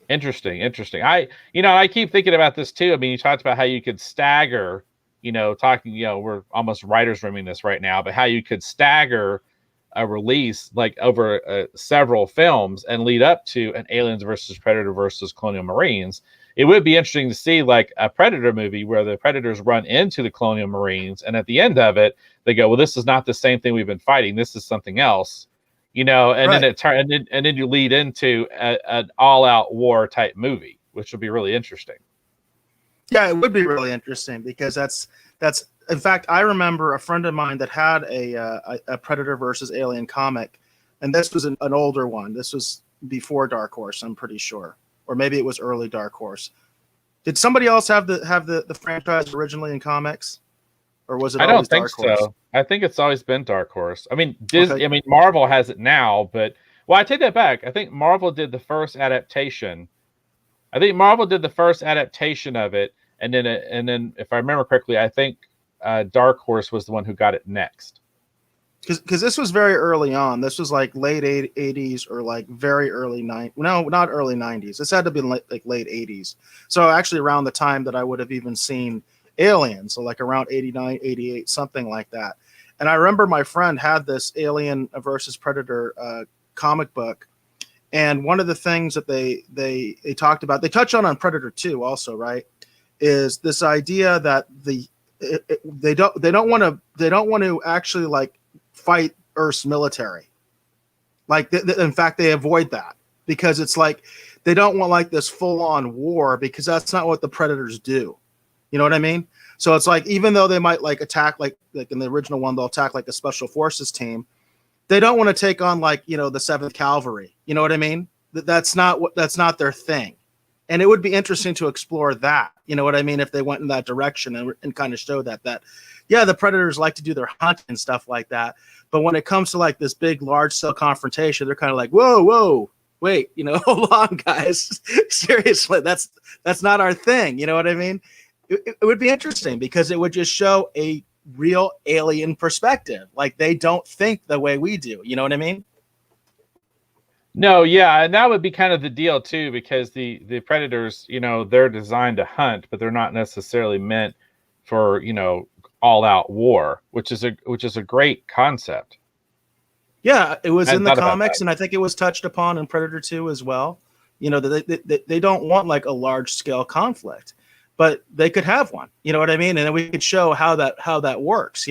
Interesting. I keep thinking about this too. I mean, you talked about how you could stagger, we're almost writer's rooming this right now, but how you could stagger a release like over several films and lead up to an Aliens versus Predator versus Colonial Marines. It would be interesting to see like a Predator movie where the Predators run into the Colonial Marines, and at the end of it, they go, well, this is not the same thing we've been fighting. This is something else, and then and then you lead into an all-out war type movie, which would be really interesting. Yeah, it would be really interesting because that's in fact, I remember a friend of mine that had a Predator versus Alien comic, and this was an older one. This was before Dark Horse, I'm pretty sure. Or maybe it was early Dark Horse. Did somebody else have the franchise originally in comics, or was it? I don't think Dark Horse? So. I think it's always been Dark Horse. I mean, Disney. Okay. I mean, Marvel has it now, but I take that back. I think Marvel did the first adaptation. of it, and then if I remember correctly, I think Dark Horse was the one who got it next. Because this was very early on. This was like late 80s or like very early 90s. No, not early 90s. This had to be like late 80s. So actually around the time that I would have even seen Alien. So like around 89, 88, something like that. And I remember my friend had this Alien versus Predator comic book. And one of the things that they talked about, they touch on Predator 2 also, right? Is this idea that they don't want to actually like fight Earth's military. Like, in fact, they avoid that because it's like they don't want like this full-on war because that's not what the Predators do. You know what I mean? So it's like even though they might like attack like in the original one, they'll attack like a special forces team. They don't want to take on like the 7th Cavalry. You know what I mean? That's not their thing. And it would be interesting to explore that. You know what I mean? If they went in that direction and kind of show that yeah, the Predators like to do their hunt and stuff like that. But when it comes to like this big, large scale confrontation, they're kind of like, whoa, wait, hold on, guys. Seriously, that's not our thing. You know what I mean? It would be interesting because it would just show a real alien perspective. Like they don't think the way we do. You know what I mean? No, yeah, and that would be kind of the deal too, because the Predators, they're designed to hunt, but they're not necessarily meant for all-out war, which is a great concept. Yeah, it was in the comics, and I think it was touched upon in Predator 2 as well. They don't want like a large-scale conflict, but they could have one. You know what I mean? And then we could show how that works.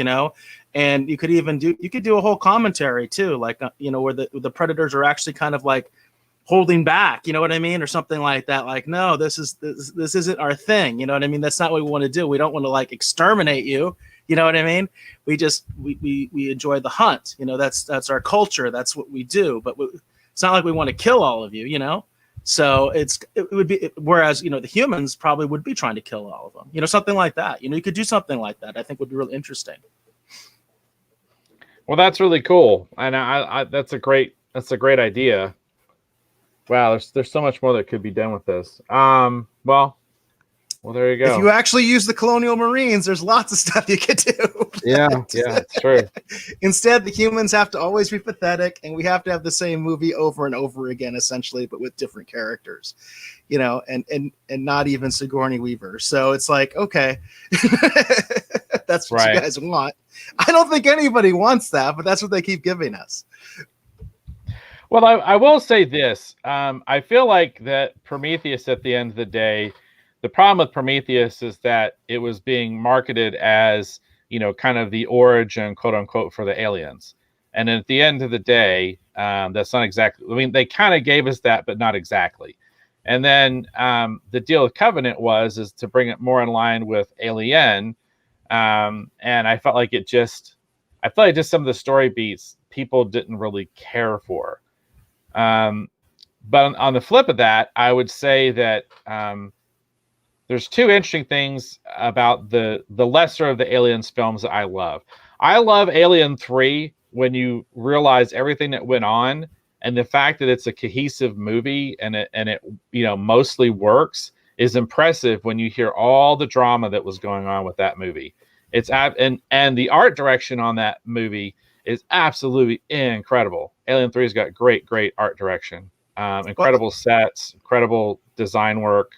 And you could do a whole commentary too, like where the Predators are actually kind of like holding back, you know what I mean, or something like that. Like, no, this isn't our thing. You know what I mean? That's not what we want to do. We don't want to like exterminate you. You know what I mean? We just we enjoy the hunt. That's our culture. That's what we do. But it's not like we want to kill all of you. So it would be, whereas the humans probably would be trying to kill all of them. Something like that. You could do something like that. I think would be really interesting. Well, that's really cool, and I that's a great idea. Wow, there's so much more that could be done with this. Well, there you go. If you actually use the Colonial Marines, there's lots of stuff you could do. Yeah, it's true. Instead, the humans have to always be pathetic, and we have to have the same movie over and over again, essentially, but with different characters, and not even Sigourney Weaver. So it's like, okay, that's what you guys want. I don't think anybody wants that, but that's what they keep giving us. Well, I will say this. I feel like that Prometheus, at the end of the day, the problem with Prometheus is that it was being marketed as, kind of the origin, quote unquote, for the aliens. And at the end of the day, that's not exactly, I mean, they kind of gave us that, but not exactly. And then the deal with Covenant is to bring it more in line with Alien. And I felt like just some of the story beats people didn't really care for. But on the flip of that, I would say that there's two interesting things about the lesser of the Aliens films that I love. I love Alien 3 when you realize everything that went on and the fact that it's a cohesive movie and it mostly works is impressive when you hear all the drama that was going on with that movie. And the art direction on that movie is absolutely incredible. Alien 3's got great art direction. Incredible sets, incredible design work.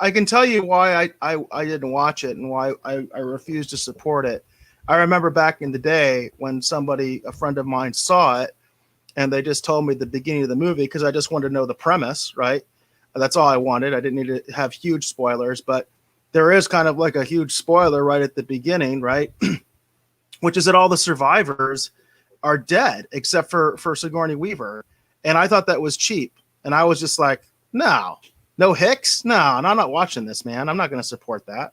I can tell you why I didn't watch it and why I refused to support it. I remember back in the day when a friend of mine saw it, and they just told me the beginning of the movie because I just wanted to know the premise, right? That's all I wanted. I didn't need to have huge spoilers, but there is kind of like a huge spoiler right at the beginning, right? Which is that all the survivors are dead except for Sigourney Weaver. And I thought that was cheap. And I was just like, no Hicks? No, and I'm not watching this, man. I'm not going to support that.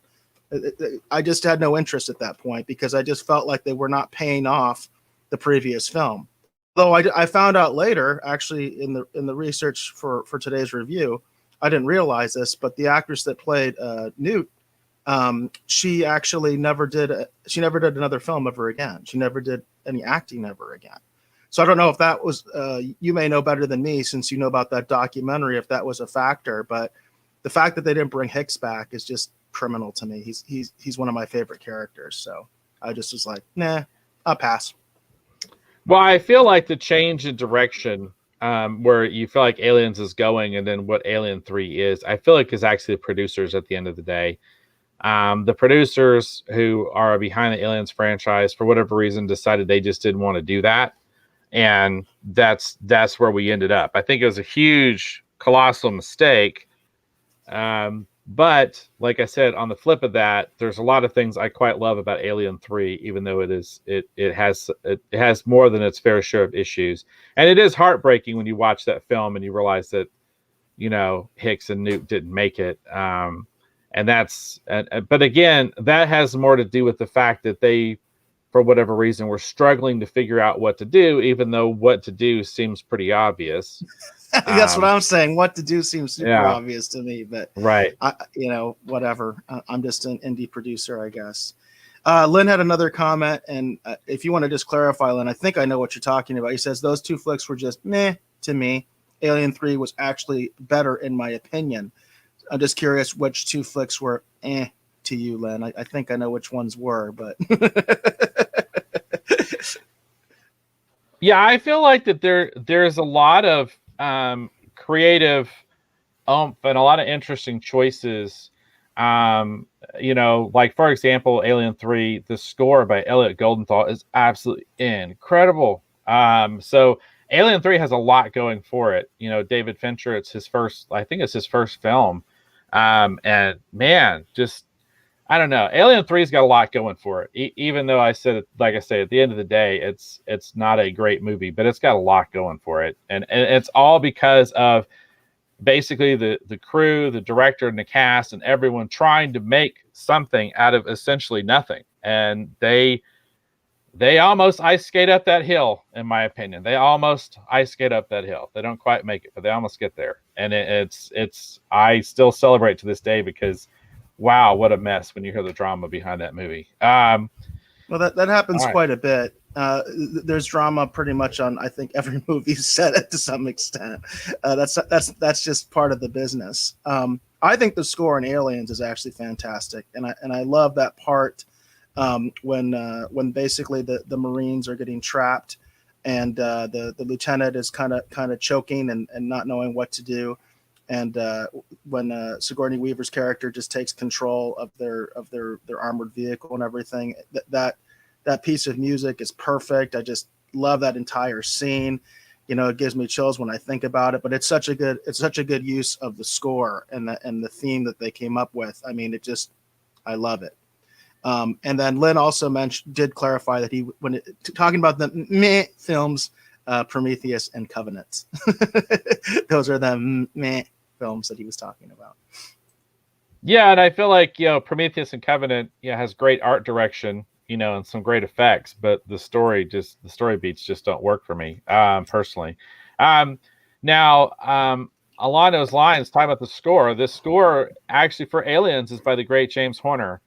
I just had no interest at that point because I just felt like they were not paying off the previous film. Though I found out later, actually, in the research for today's review, I didn't realize this, but the actress that played Newt, she actually never did another film ever again. She never did any acting ever again. So I don't know if that was, you may know better than me since you know about that documentary, if that was a factor, but the fact that they didn't bring Hicks back is just criminal to me. He's one of my favorite characters. So I just was like, nah, I'll pass. Well, I feel like the change in direction, where you feel like Aliens is going and then what Alien 3 is, I feel like is actually the producers at the end of the day. The producers who are behind the Aliens franchise, for whatever reason, decided they just didn't want to do that. And that's where we ended up. I think it was a huge, colossal mistake. But like I said, on the flip of that, there's a lot of things I quite love about Alien 3, even though it has more than its fair share of issues. And it is heartbreaking when you watch that film and you realize that, Hicks and Newt didn't make it. But again, that has more to do with the fact that they, for whatever reason, were struggling to figure out what to do, even though what to do seems pretty obvious. That's what I'm saying. What to do seems super obvious to me, but right. Whatever. I'm just an indie producer, I guess. Lynn had another comment, and if you want to just clarify, Lynn, I think I know what you're talking about. He says those two flicks were just meh to me. Alien 3 was actually better in my opinion. I'm just curious which two flicks were to you, Lynn. I think I know which ones were, but yeah, I feel like that there's a lot of creative and a lot of interesting choices. Like for example, Alien 3, the score by Elliot Goldenthal is absolutely incredible. So Alien 3 has a lot going for it. David Fincher, I think it's his first film. And man, just, I don't know. Alien 3's got a lot going for it. Even though like I say, at the end of the day, it's not a great movie, but it's got a lot going for it. And it's all because of basically the crew, the director and the cast and everyone trying to make something out of essentially nothing. And they almost ice skate up that hill, in my opinion. They almost ice skate up that hill. They don't quite make it, but they almost get there. And I still celebrate to this day because, wow, what a mess when you hear the drama behind that movie. Well, that happens quite a bit. There's drama pretty much on, I think, every movie set to some extent. That's just part of the business. I think the score in Aliens is actually fantastic, and I love that part when basically the Marines are getting trapped, and the lieutenant is kind of choking and not knowing what to do. And when Sigourney Weaver's character just takes control of their armored vehicle and everything, that piece of music is perfect. I just love that entire scene. It gives me chills when I think about it. But it's such a good use of the score and the theme that they came up with. I mean, I love it. And then Lynn also did clarify that talking about the meh films, Prometheus and Covenant. Those are the meh films that he was talking about. Yeah, and I feel like Prometheus and Covenant has great art direction, and some great effects, but the story beats just don't work for me personally. Now, along those lines, talking about the score, this score actually for Aliens is by the great James Horner.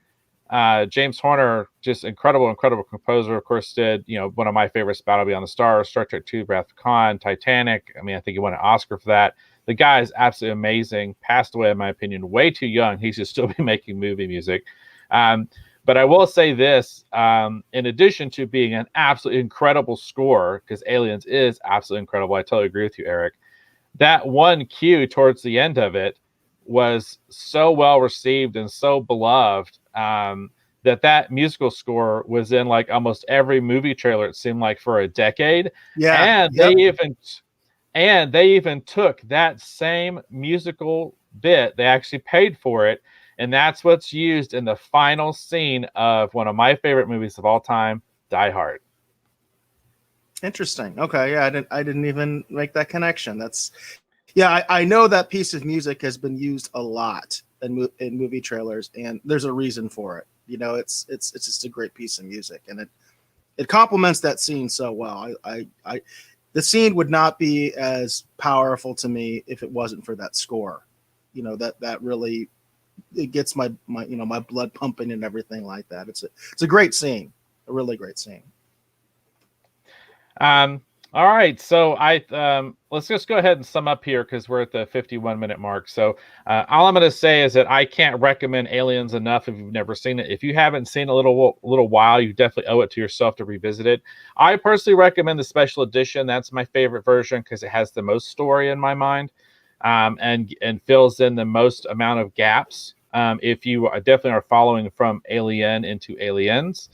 James Horner, just incredible composer. Of course, did one of my favorites, Battle Beyond the Stars, Star Trek II, Wrath of Khan, Titanic. I mean, I think he won an Oscar for that. The guy is absolutely amazing. Passed away, in my opinion, way too young. He should still be making movie music. But I will say this: in addition to being an absolutely incredible score, because Aliens is absolutely incredible, I totally agree with you, Eric. That one cue towards the end of it was so well received and so beloved. That musical score was in like almost every movie trailer, it seemed like, for a decade. Yeah. And they even took that same musical bit, they actually paid for it, and that's what's used in the final scene of one of my favorite movies of all time, Die Hard. Interesting. Okay, yeah, I didn't even make that connection. I know that piece of music has been used a lot in movie trailers, and there's a reason for it. It's just a great piece of music, and it complements that scene so well. The scene would not be as powerful to me if it wasn't for that score. That really, it gets my my blood pumping and everything like that. It's a great scene, a really great scene. All right, so let's just go ahead and sum up here because we're at the 51-minute mark. So all I'm going to say is that I can't recommend Aliens enough if you've never seen it. If you haven't seen a little while, you definitely owe it to yourself to revisit it. I personally recommend the special edition. That's my favorite version because it has the most story in my mind, and fills in the most amount of gaps. If you definitely are following from Alien into Aliens.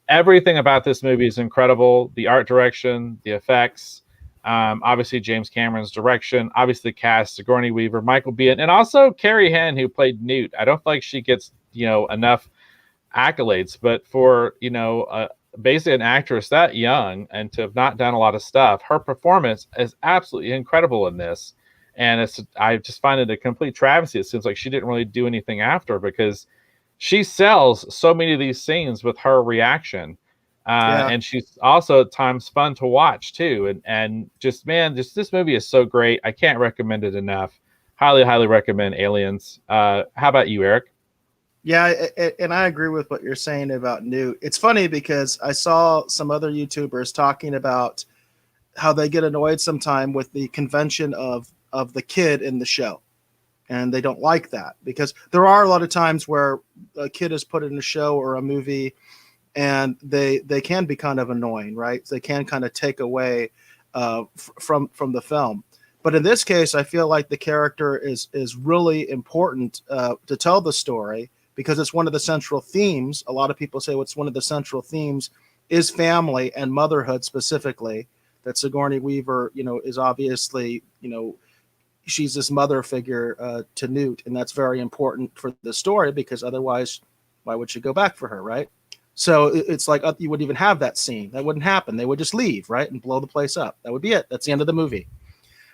Everything about this movie is incredible. The art direction, the effects, obviously James Cameron's direction, obviously the cast, Sigourney Weaver, Michael Biehn, and also Carrie Henn, who played Newt. I don't feel like she gets enough accolades, but for basically an actress that young and to have not done a lot of stuff, her performance is absolutely incredible in this. And I just find it a complete travesty. It seems like she didn't really do anything after, because she sells so many of these scenes with her reaction. And she's also at times fun to watch too. And just this movie is so great. I can't recommend it enough. Highly, highly recommend Aliens. How about you, Eric? Yeah, and I agree with what you're saying about Newt. It's funny because I saw some other YouTubers talking about how they get annoyed sometime with the convention of the kid in the show. And they don't like that because there are a lot of times where a kid is put in a show or a movie and they can be kind of annoying, right? They can kind of take away from the film. But in this case, I feel like the character is really important to tell the story because it's one of the central themes. A lot of people say what's one of the central themes is family and motherhood specifically. That Sigourney Weaver, is obviously, she's this mother figure to Newt, and that's very important for the story because otherwise, why would she go back for her, right? So it's like you wouldn't even have that scene. That wouldn't happen. They would just leave, right, and blow the place up. That would be it. That's the end of the movie.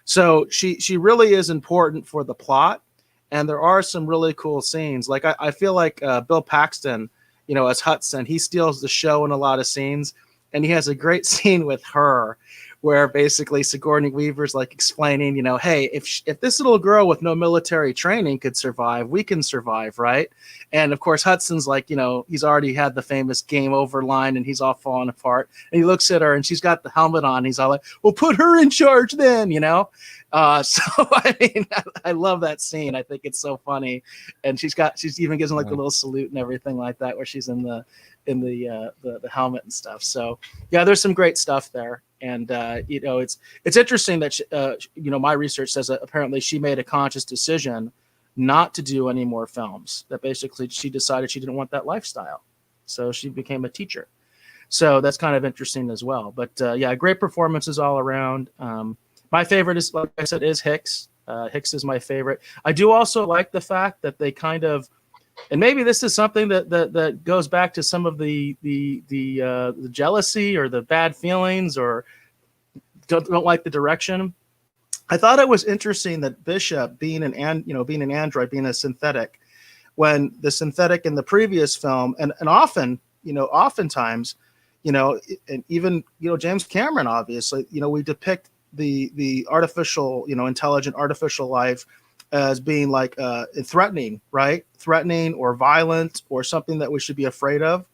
So she really is important for the plot, and there are some really cool scenes. Like I feel like Bill Paxton, as Hudson, he steals the show in a lot of scenes, and he has a great scene with her where basically Sigourney Weaver's like explaining, hey, if this little girl with no military training could survive, we can survive, right? And of course, Hudson's like, he's already had the famous game over line and he's all falling apart. And he looks at her and she's got the helmet on. He's all like, well, put her in charge then, So, I mean, I love that scene. I think it's so funny. And she's even gives him like a little salute and everything like that where she's in the helmet and stuff. So yeah, there's some great stuff there. And it's interesting that my research says that apparently she made a conscious decision not to do any more films. That basically she decided she didn't want that lifestyle, so she became a teacher. So that's kind of interesting as well. But yeah, great performances all around. My favorite is, like I said, is Hicks. Hicks is my favorite. I do also like the fact that they kind of, and maybe this is something that goes back to some of the jealousy or the bad feelings or don't like the direction. I thought it was interesting that Bishop being an android, being a synthetic, when the synthetic in the previous film and often, oftentimes, and even, James Cameron, obviously, we depict the artificial, intelligent artificial life as being like threatening, right? Threatening or violent or something that we should be afraid of.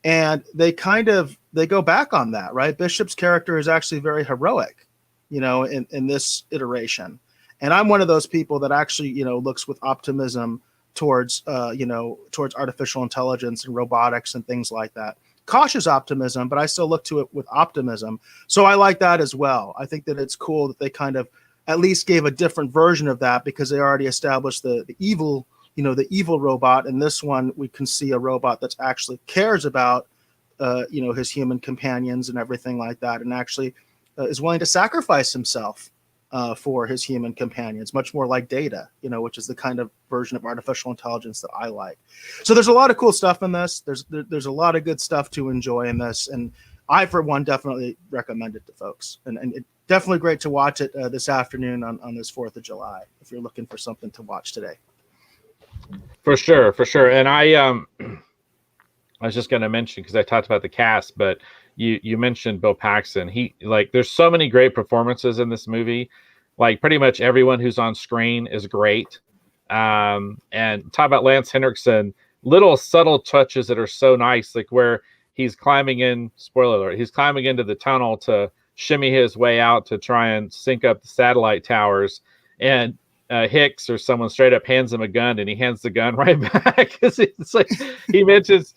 And they go back on that, right? Bishop's character is actually very heroic, in this iteration. And I'm one of those people that actually, looks with optimism towards artificial intelligence and robotics and things like that. Cautious optimism, but I still look to it with optimism. So I like that as well. I think that it's cool that they kind of at least gave a different version of that, because they already established the evil, the evil robot. And this one, we can see a robot that actually cares about, his human companions and everything like that, and actually is willing to sacrifice himself for his human companions, much more like Data, which is the kind of version of artificial intelligence that I like. So there's a lot of cool stuff in this. There's a lot of good stuff to enjoy in this, and I, for one, definitely recommend it to folks. And it's definitely great to watch it this afternoon on this 4th of July, if you're looking for something to watch today. For sure. And I was just going to mention, because I talked about the cast, but you mentioned Bill Paxton. There's so many great performances in this movie. Like, pretty much everyone who's on screen is great. And talk about Lance Henriksen, little subtle touches that are so nice, like where he's climbing in, spoiler alert, he's climbing into the tunnel to shimmy his way out to try and sync up the satellite towers. And Hicks or someone straight up hands him a gun, and he hands the gun right back. It's like he mentions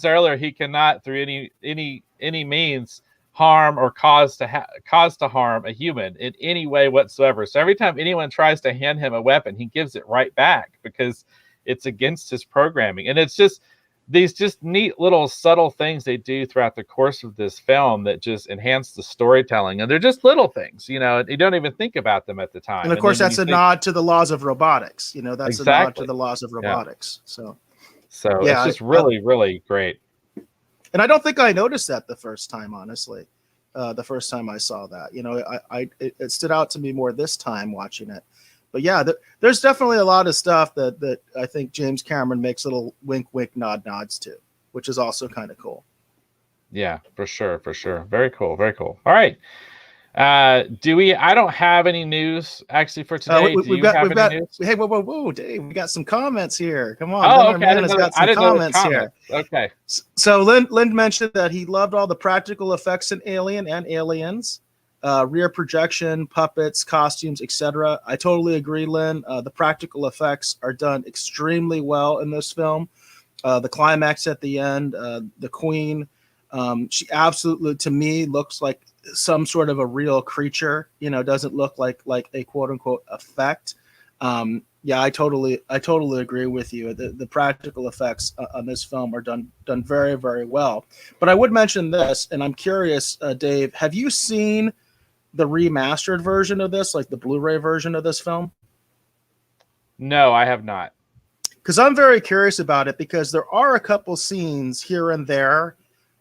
earlier, he cannot through any means harm or cause to harm a human in any way whatsoever. So every time anyone tries to hand him a weapon, he gives it right back, because it's against his programming. And it's just these just neat little subtle things they do throughout the course of this film that just enhance the storytelling. And they're just little things, you don't even think about them at the time. And of course, that's a nod to the laws of robotics. That's exactly. a nod to the laws of robotics. Yeah. So yeah, it's just really, really great. And I don't think I noticed that the first time, honestly. The first time I saw that, it stood out to me more this time watching it. But yeah, there's definitely a lot of stuff that I think James Cameron makes little wink, nods to, which is also kind of cool. Yeah, for sure. Very cool. All right. I don't have any news actually for today. Do you have any news? Hey, whoa, Dave, we got some comments here. Come on. Oh, okay. I didn't know here. Okay. So Lynn mentioned that he loved all the practical effects in Alien and Aliens. Rear projection, puppets, costumes, etc. I totally agree, Lynn. The practical effects are done extremely well in this film. The climax at the end, the Queen, she absolutely, to me, looks like some sort of a real creature. Doesn't look like a quote unquote effect. Yeah, I totally agree with you. The practical effects on this film are done very, very well. But I would mention this, and I'm curious, Dave, have you seen the remastered version of this, like the Blu-ray version of this film? No, I have not. Because I'm very curious about it, because there are a couple scenes here and there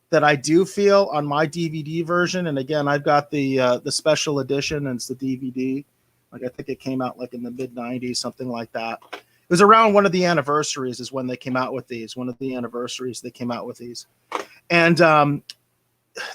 that I do feel on my DVD version. And again, I've got the special edition, and it's the DVD. Like, I think it came out like in the mid 90s, something like that. It was around one of the anniversaries is when they came out with these. One of the anniversaries they came out with these. And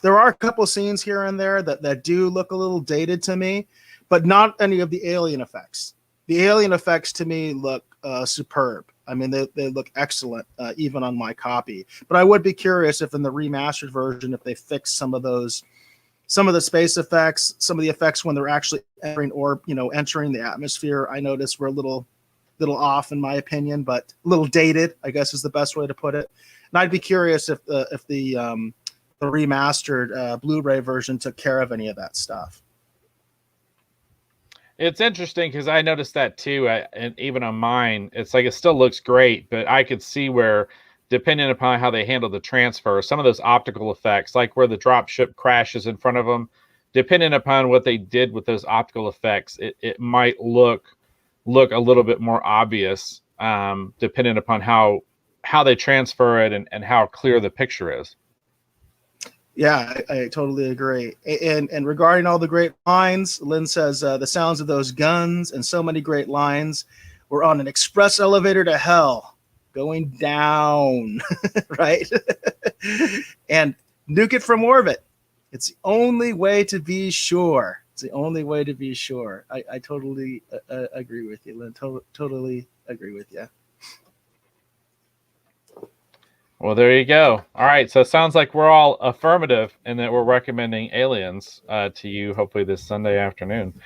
there are a couple of scenes here and there that do look a little dated to me, but not any of the alien effects. The alien effects to me look superb. I mean, they look excellent, even on my copy. But I would be curious if in the remastered version, if they fix some of the space effects, some of the effects when they're actually entering the atmosphere. I noticed were a little off in my opinion, but a little dated, I guess is the best way to put it. And I'd be curious if the remastered Blu-ray version took care of any of that stuff. It's interesting because I noticed that too, and even on mine, it's like it still looks great, but I could see where, depending upon how they handle the transfer, some of those optical effects, like where the dropship crashes in front of them, depending upon what they did with those optical effects, it might look a little bit more obvious, depending upon how they transfer it and how clear the picture is. Yeah, I totally agree. And regarding all the great lines, Lynn says the sounds of those guns and so many great lines. We're on an express elevator to hell, going down, right? And nuke it from orbit. It's the only way to be sure. It's the only way to be sure. I totally agree with you, Lynn. Totally agree with you. Well, there you go. All right. So it sounds like we're all affirmative and that we're recommending Aliens to you, hopefully this Sunday afternoon.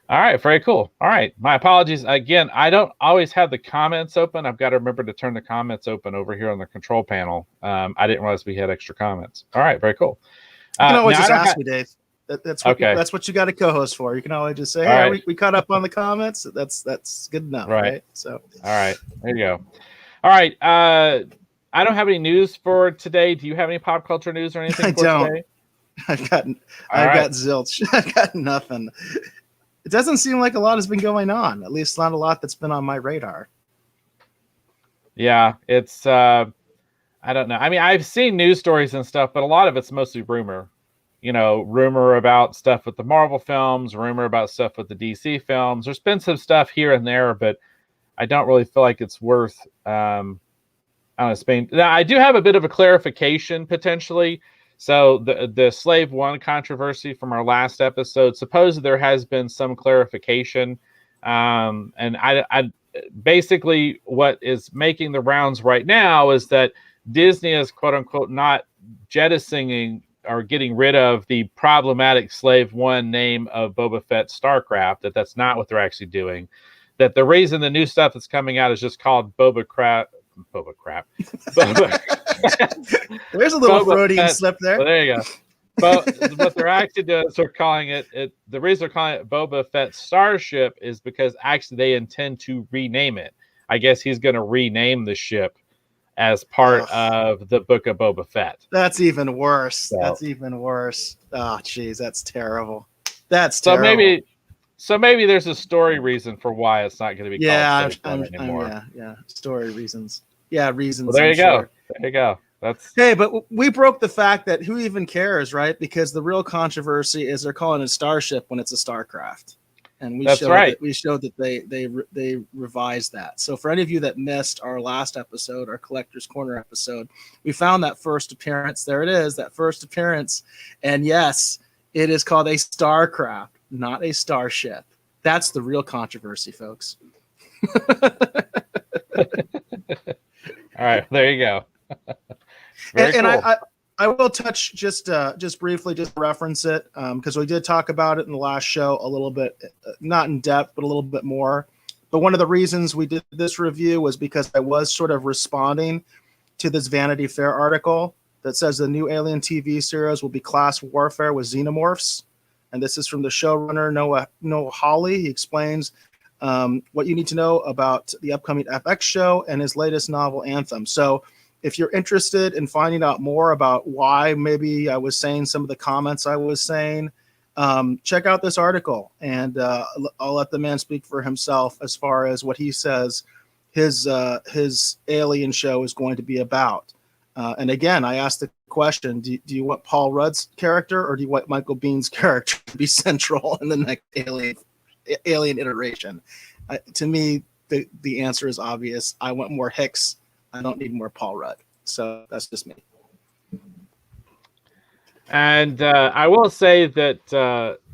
All right. Very cool. All right. My apologies. Again, I don't always have the comments open. I've got to remember to turn the comments open over here on the control panel. I didn't realize we had extra comments. All right. Very cool. You can always just ask me, Dave. That's what you got a co-host for. You can always just say, "Hey, we caught up on the comments." That's good enough, right? So, all right, there you go. All right, I don't have any news for today. Do you have any pop culture news or anything today? I've got zilch. I've got nothing. It doesn't seem like a lot has been going on. At least not a lot that's been on my radar. Yeah, it's I don't know. I mean, I've seen news stories and stuff, but a lot of it's mostly rumor. Rumor about stuff with the Marvel films, rumor about stuff with the DC films. There's been some stuff here and there, but I don't really feel like it's worth Spain. Now, I do have a bit of a clarification potentially. So the Slave One controversy from our last episode, suppose there has been some clarification. And I basically what is making the rounds right now is that Disney is quote unquote not jettisoning or getting rid of the problematic Slave One name of Boba Fett Starcraft, that's not what they're actually doing. That the reason the new stuff that's coming out is just called Boba Crap. There's a little Freudian slip there. Well, there you go. But what they're actually doing is they're calling it, the reason they're calling it Boba Fett Starship is because actually they intend to rename it. I guess he's going to rename the ship as part of the Book of Boba Fett. That's even worse. That's even worse. Oh, geez, that's terrible. That's terrible. So maybe there's a story reason for why it's not going to be called anymore. Yeah, story reasons. Yeah, reasons. Well, there you go. There you go. But we broke the fact that who even cares, right? Because the real controversy is they're calling it Starship when it's a Starcraft. And we showed that they revised that. So for any of you that missed our last episode, our Collector's Corner episode, we found that first appearance. There it is, that first appearance. And yes, it is called a Starcraft, not a Starship. That's the real controversy, folks. All right, there you go. And I will touch just briefly, just reference it, because we did talk about it in the last show a little bit, not in depth, but a little bit more. But one of the reasons we did this review was because I was sort of responding to this Vanity Fair article that says the new Alien TV series will be class warfare with xenomorphs. And this is from the showrunner, Noah Hawley. He explains what you need to know about the upcoming FX show and his latest novel, Anthem. So if you're interested in finding out more about why maybe I was saying some of the comments I was saying, check out this article, and I'll let the man speak for himself as far as what he says his Alien show is going to be about. And again, I asked the question, do you want Paul Rudd's character or do you want Michael Bihn's character to be central in the next Alien iteration? To me, the answer is obvious. I want more Hicks. I don't need more Paul Rudd. So that's just me. And I will say that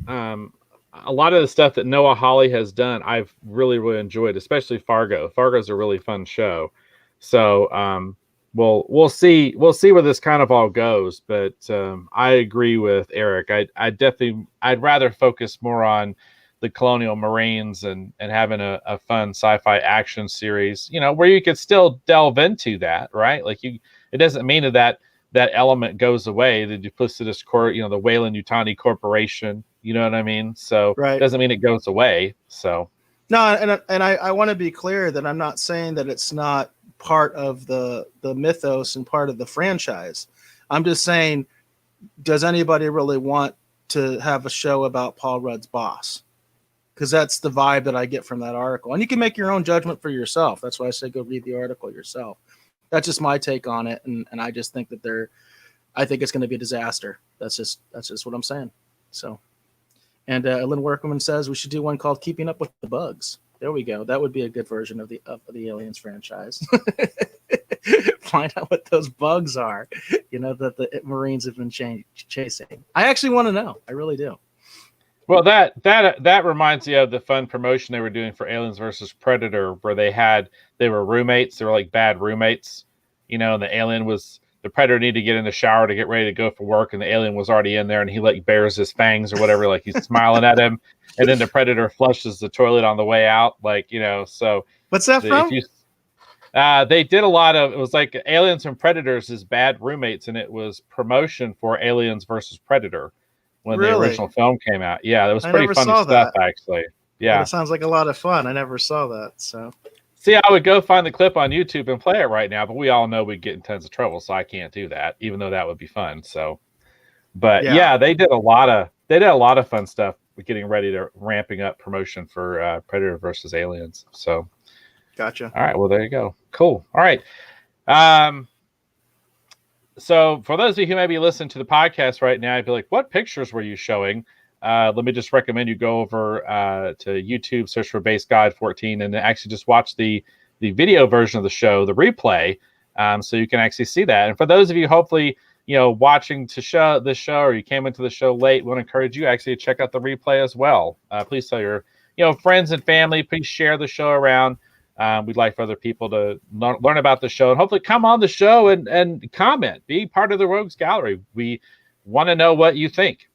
a lot of the stuff that Noah Hawley has done, I've really, really enjoyed, especially Fargo. Fargo's a really fun show. So we'll see where this kind of all goes. But I agree with Eric. I'd rather focus more on the Colonial Marines and having a fun sci-fi action series, where you could still delve into that, right? Like it doesn't mean that element goes away. The duplicitous the Weyland-Yutani Corporation, you know what I mean? So It doesn't mean it goes away. So no, and I want to be clear that I'm not saying that it's not part of the mythos and part of the franchise. I'm just saying, does anybody really want to have a show about Paul Rudd's boss? Because that's the vibe that I get from that article. And you can make your own judgment for yourself. That's why I say go read the article yourself. That's just my take on it. And I just think that I think it's going to be a disaster. That's just what I'm saying. So, and Lynn Workman says we should do one called Keeping Up with the Bugs. There we go. That would be a good version of the Aliens franchise. Find out what those bugs are, that the Marines have been chasing. I actually want to know. I really do. Well, that reminds me of the fun promotion they were doing for Aliens versus Predator, where they were roommates. They were like bad roommates, and the Predator needed to get in the shower to get ready to go for work, and the alien was already in there, and he like bares his fangs or whatever, like he's smiling at him, and then the Predator flushes the toilet on the way out, So What's that if from? you they did a lot of, it was like Aliens and Predators as bad roommates, and it was promotion for Aliens versus Predator when the Really? original film came out. Yeah, that was I pretty never funny saw stuff, that. actually. But Yeah. it sounds like a lot of fun. I never saw that. So See, I would go find the clip on YouTube and play it right now, but we all know we'd get in tons of trouble, so I can't do that, even though that would be fun. So, but yeah, yeah, they did a lot of fun stuff with getting ready to ramping up promotion for Predator versus Aliens. So, gotcha. all right, well there you go. Cool. All right. Um, So for those of you who may be listening to the podcast right now, I'd be like, what pictures were you showing? Let me just recommend you go over to YouTube, search for Base God 14, and actually just watch the video version of the show, the replay, so you can actually see that. And for those of you, hopefully, watching this show, or you came into the show late, we want to encourage you actually to check out the replay as well. Please tell your friends and family. Please share the show around. We'd like for other people to learn about the show and hopefully come on the show and comment, be part of the Rogues Gallery. We want to know what you think.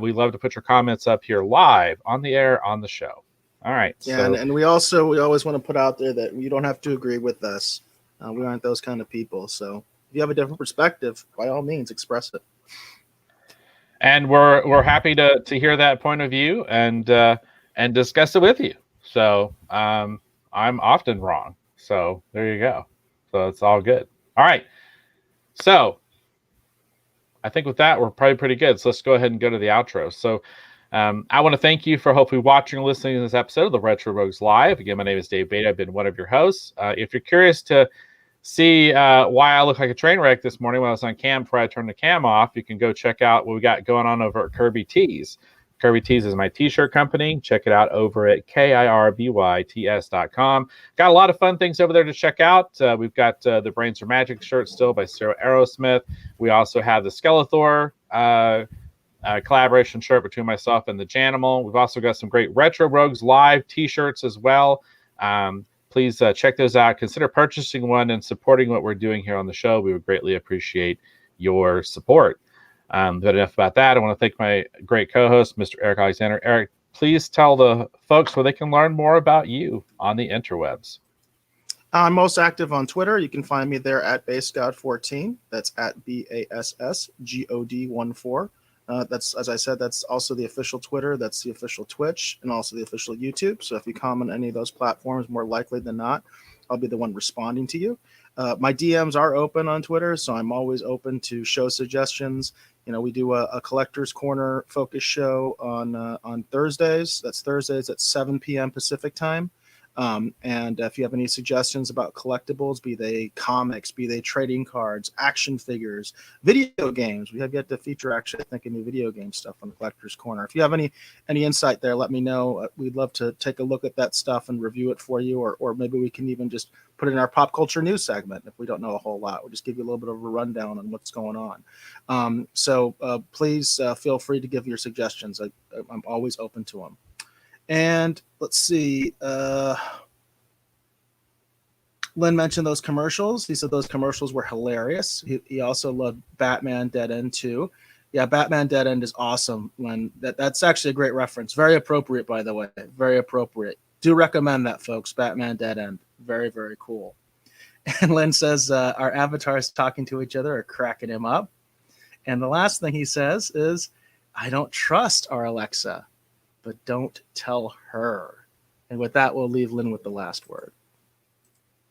We love to put your comments up here live on the air on the show. All right. Yeah, So, and we always want to put out there that you don't have to agree with us. We aren't those kind of people. So if you have a different perspective, by all means, express it. and we're happy to hear that point of view and discuss it with you. So, I'm often wrong. So there you go. So it's all good. All right. So I think with that, we're probably pretty good. So let's go ahead and go to the outro. So I want to thank you for hopefully watching and listening to this episode of the Retro Rogues Live. Again, my name is Dave Beta. I've been one of your hosts. If you're curious to see why I look like a train wreck this morning when I was on cam before I turned the cam off, you can go check out what we got going on over at Kirby Tees. Kirby Tees is my t-shirt company. Check it out over at KIRBYTS.com. Got a lot of fun things over there to check out. We've got the Brains Are Magic shirt still by Sarah Aerosmith. We also have the Skeletor collaboration shirt between myself and the Janimal. We've also got some great Retro Rogues Live t-shirts as well. Please check those out. Consider purchasing one and supporting what we're doing here on the show. We would greatly appreciate your support. But enough about that. I want to thank my great co-host, Mr. Eric Alexander. Eric, please tell the folks where they can learn more about you on the interwebs. I'm most active on Twitter. You can find me there at BaseGod14. That's at BASSGOD14. That's, as I said, that's also the official Twitter. That's the official Twitch and also the official YouTube. So if you comment on any of those platforms, more likely than not, I'll be the one responding to you. My DMs are open on Twitter, so I'm always open to show suggestions. We do a Collector's Corner focus show on Thursdays. That's Thursdays at 7 p.m. Pacific time. And if you have any suggestions about collectibles, be they comics, be they trading cards, action figures, video games, we have yet to feature actually, I think, any video game stuff on the Collector's Corner. If you have any insight there, let me know. We'd love to take a look at that stuff and review it for you, or maybe we can even just put it in our pop culture news segment if we don't know a whole lot. We'll just give you a little bit of a rundown on what's going on. So please feel free to give your suggestions. I'm always open to them. And let's see. Lynn mentioned those commercials. He said those commercials were hilarious. He also loved Batman Dead End too. Yeah, Batman Dead End is awesome, Lynn. That's actually a great reference. Very appropriate, by the way. Very appropriate. Do recommend that, folks. Batman Dead End. Very, very cool. And Lynn says our avatars talking to each other are cracking him up. And the last thing he says is, I don't trust our Alexa, but don't tell her. And with that, we'll leave Lynn with the last word.